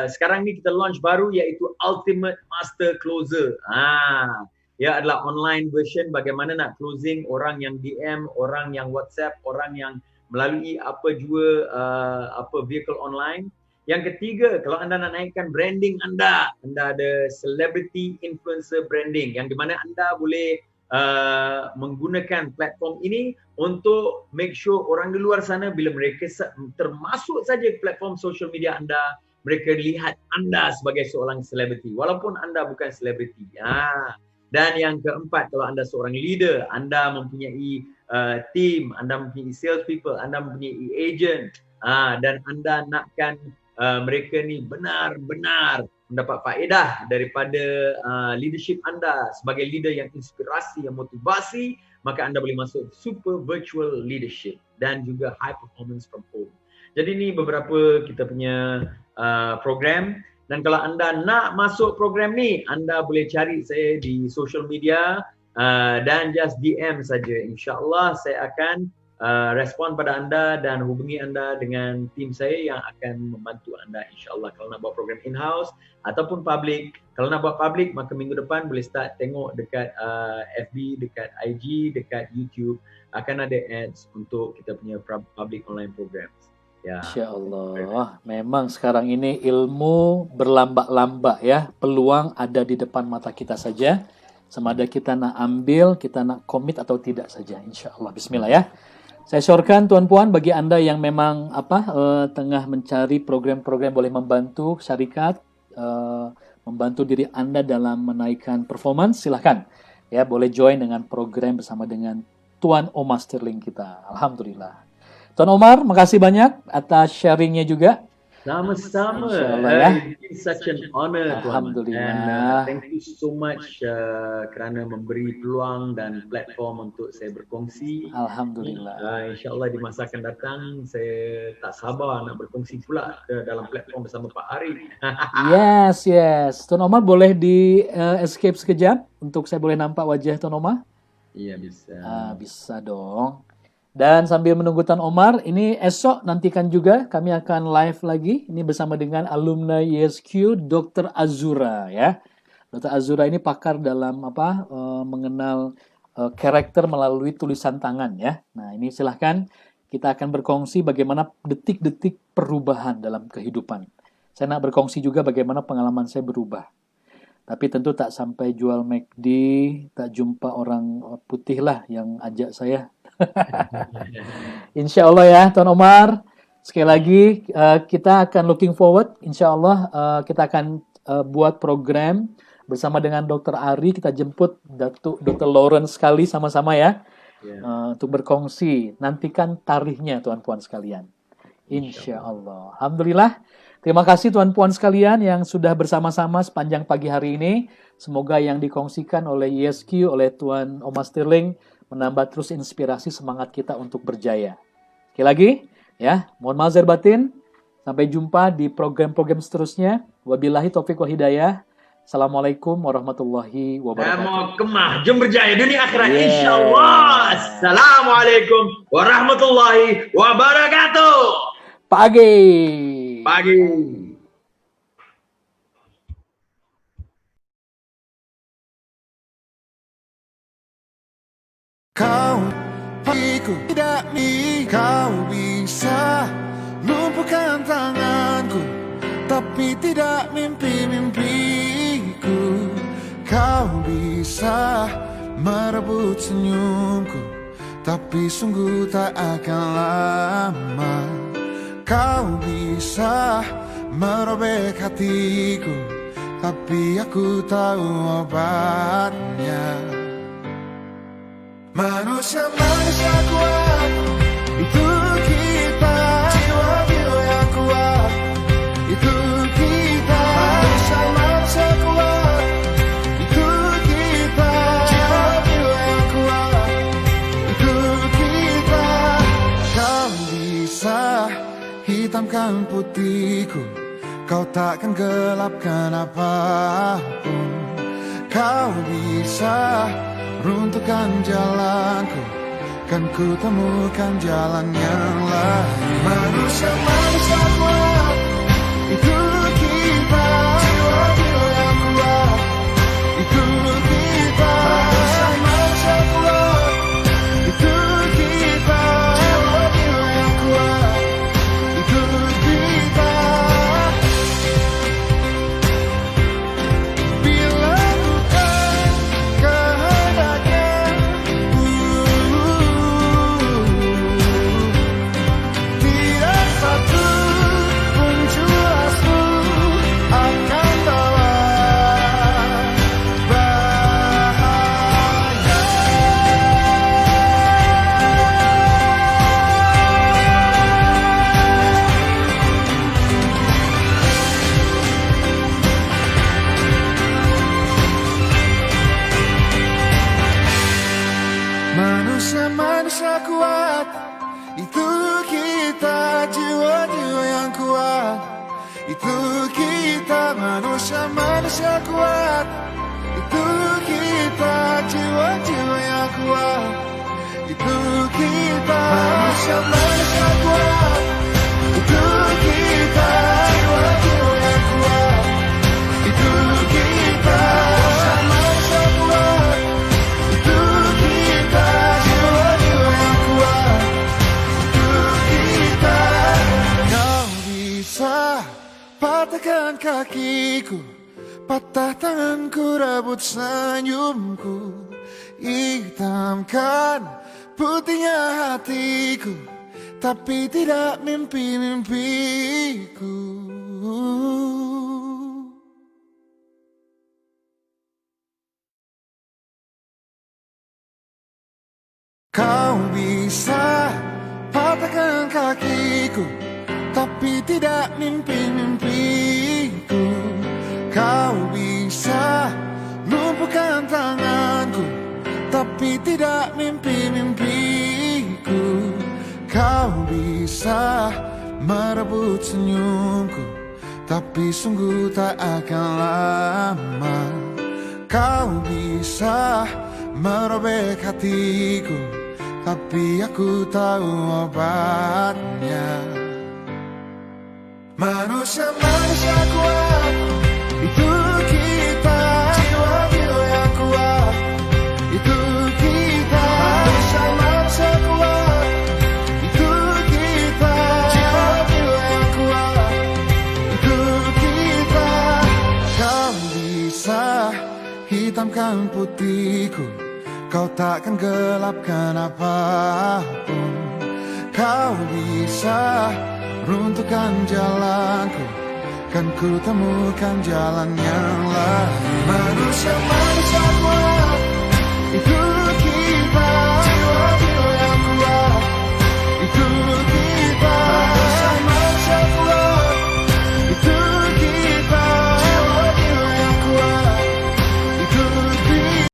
Sekarang ni kita launch baru iaitu Ultimate Master Closer. Ia adalah online version bagaimana nak closing orang yang DM, orang yang WhatsApp, orang yang melalui apa vehicle online. Yang ketiga, kalau Anda nak naikkan branding Anda ada celebrity influencer branding yang di mana Anda boleh menggunakan platform ini untuk make sure orang di luar sana bila mereka termasuk saja platform social media Anda, mereka lihat Anda sebagai seorang selebriti walaupun Anda bukan selebriti. Dan yang keempat, kalau Anda seorang leader, Anda mempunyai team, Anda mempunyai sales people, Anda mempunyai agent, dan Anda nakkan mereka ni benar-benar mendapat faedah daripada leadership Anda sebagai leader yang inspirasi, yang motivasi, maka Anda boleh masuk super virtual leadership dan juga high performance from home. Jadi ni beberapa kita punya program Dan kalau anda nak masuk program ni, anda boleh cari saya di social media dan just DM saja. InsyaAllah saya akan respon pada anda dan hubungi anda dengan tim saya yang akan membantu anda insyaAllah kalau nak buat program in-house ataupun public. Kalau nak buat public, maka minggu depan boleh start tengok dekat FB, dekat IG, dekat YouTube. Akan ada ads untuk kita punya public online programs. Ya. Insya Allah, memang sekarang ini ilmu berlambak-lambak ya, peluang ada di depan mata kita saja, sama ada kita nak ambil, kita nak komit atau tidak saja. Insya Allah, Bismillah ya. Saya syorkan tuan puan bagi anda yang memang tengah mencari program-program boleh membantu syarikat, membantu diri anda dalam menaikkan performance, silahkan ya, boleh join dengan program bersama dengan Tuan Omar Sterling kita. Alhamdulillah. Tuan Omar, makasih banyak atas sharingnya juga. Sama-sama. InsyaAllah ya. It's such an honor, Tuan. Alhamdulillah. And thank you so much kerana memberi peluang dan platform untuk saya berkongsi. Alhamdulillah. InsyaAllah di masa akan datang, saya tak sabar nak berkongsi pula dalam platform bersama Pak Ari. Yes. Tuan Omar boleh di escape sekejap untuk saya boleh nampak wajah Tuan Omar? Iya, bisa. Bisa dong. Dan sambil menunggu Tuan Omar, ini esok nantikan juga kami akan live lagi. Ini bersama dengan alumni YSQ Dr. Azura ya. Dr. Azura ini pakar dalam mengenal karakter melalui tulisan tangan ya. Nah, ini silahkan kita akan berkongsi bagaimana detik-detik perubahan dalam kehidupan. Saya nak berkongsi juga bagaimana pengalaman saya berubah. Tapi tentu tak sampai jual McD, tak jumpa orang putih lah yang ajak saya. Insya Allah ya Tuan Omar. Sekali lagi kita akan looking forward. Insya Allah kita akan buat program bersama dengan Dr. Ari. Kita jemput Dr. Lawrence sekali sama-sama ya. Untuk berkongsi. Nantikan tarikhnya Tuan Puan sekalian. Insya Allah. Alhamdulillah. Terima kasih Tuan Puan sekalian yang sudah bersama-sama sepanjang pagi hari ini. Semoga yang dikongsikan oleh YSQ, oleh Tuan Omar Sterling menambah terus inspirasi semangat kita untuk berjaya. Sekali lagi, ya, mohon maaf zahir batin. Sampai jumpa di program-program seterusnya. Wabillahi taufiq wa hidayah. Assalamualaikum warahmatullahi wabarakatuh. Kemah, jom berjaya dunia akhirat insyaAllah. Assalamualaikum warahmatullahi wabarakatuh. Pagi. Kau pagiku tidak nih, kau bisa lumpuhkan tanganku, tapi tidak mimpi-mimpiku. Kau bisa merebut senyumku, tapi sungguh tak akan lama. Kau bisa merobek hatiku, tapi aku tahu obatnya. Manusia kuat, itu kita. Jiwa-jiwa yang kuat, itu kita. Manusia kuat, itu kita. Jiwa-jiwa yang kuat, itu kita. Kau bisa hitamkan putihku, kau takkan gelapkan apapun. Kau bisa runtuhkan jalanku, kan ku temukan jalan yang lain. Manusia kuat, itu kita. Jiwa-jiwa yang kuat, itu kita. Manusia kuat, itu kita. Jiwa-jiwa yang kuat, itu kita. Bila bukan kehendaknya, tidak satu manusia kuat, itu kita, jiwa-jiwa yang kuat, itu kita. Manusia kuat, itu kita, jiwa-jiwa yang kuat, itu kita. Manusia kuat, itu kita, jiwa-jiwa yang kuat, itu kita. Kau bisa patahkan kakiku, patah tanganku, rebut senyumku, hitamkan putihnya hatiku, tapi tidak mimpi-mimpiku. Kau bisa patahkan kakiku, tapi tidak mimpi-mimpiku. Kau bisa lumpuhkan tanganku, tapi tidak mimpi-mimpiku. Kau bisa merebut senyumku, tapi sungguh tak akan lama. Kau bisa merobek hatiku, tapi aku tahu obatnya. Manusia kuat, itu kita, jiwa-jiwa yang kuat, itu kita. Manusia kuat, itu kita, jiwa-jiwa yang kuat, itu kita. Kau bisa hitamkan putihku, kau takkan gelapkan apapun. Kau bisa runtuhkan jalanku, kan ku temukan jalan yang lain. Manusia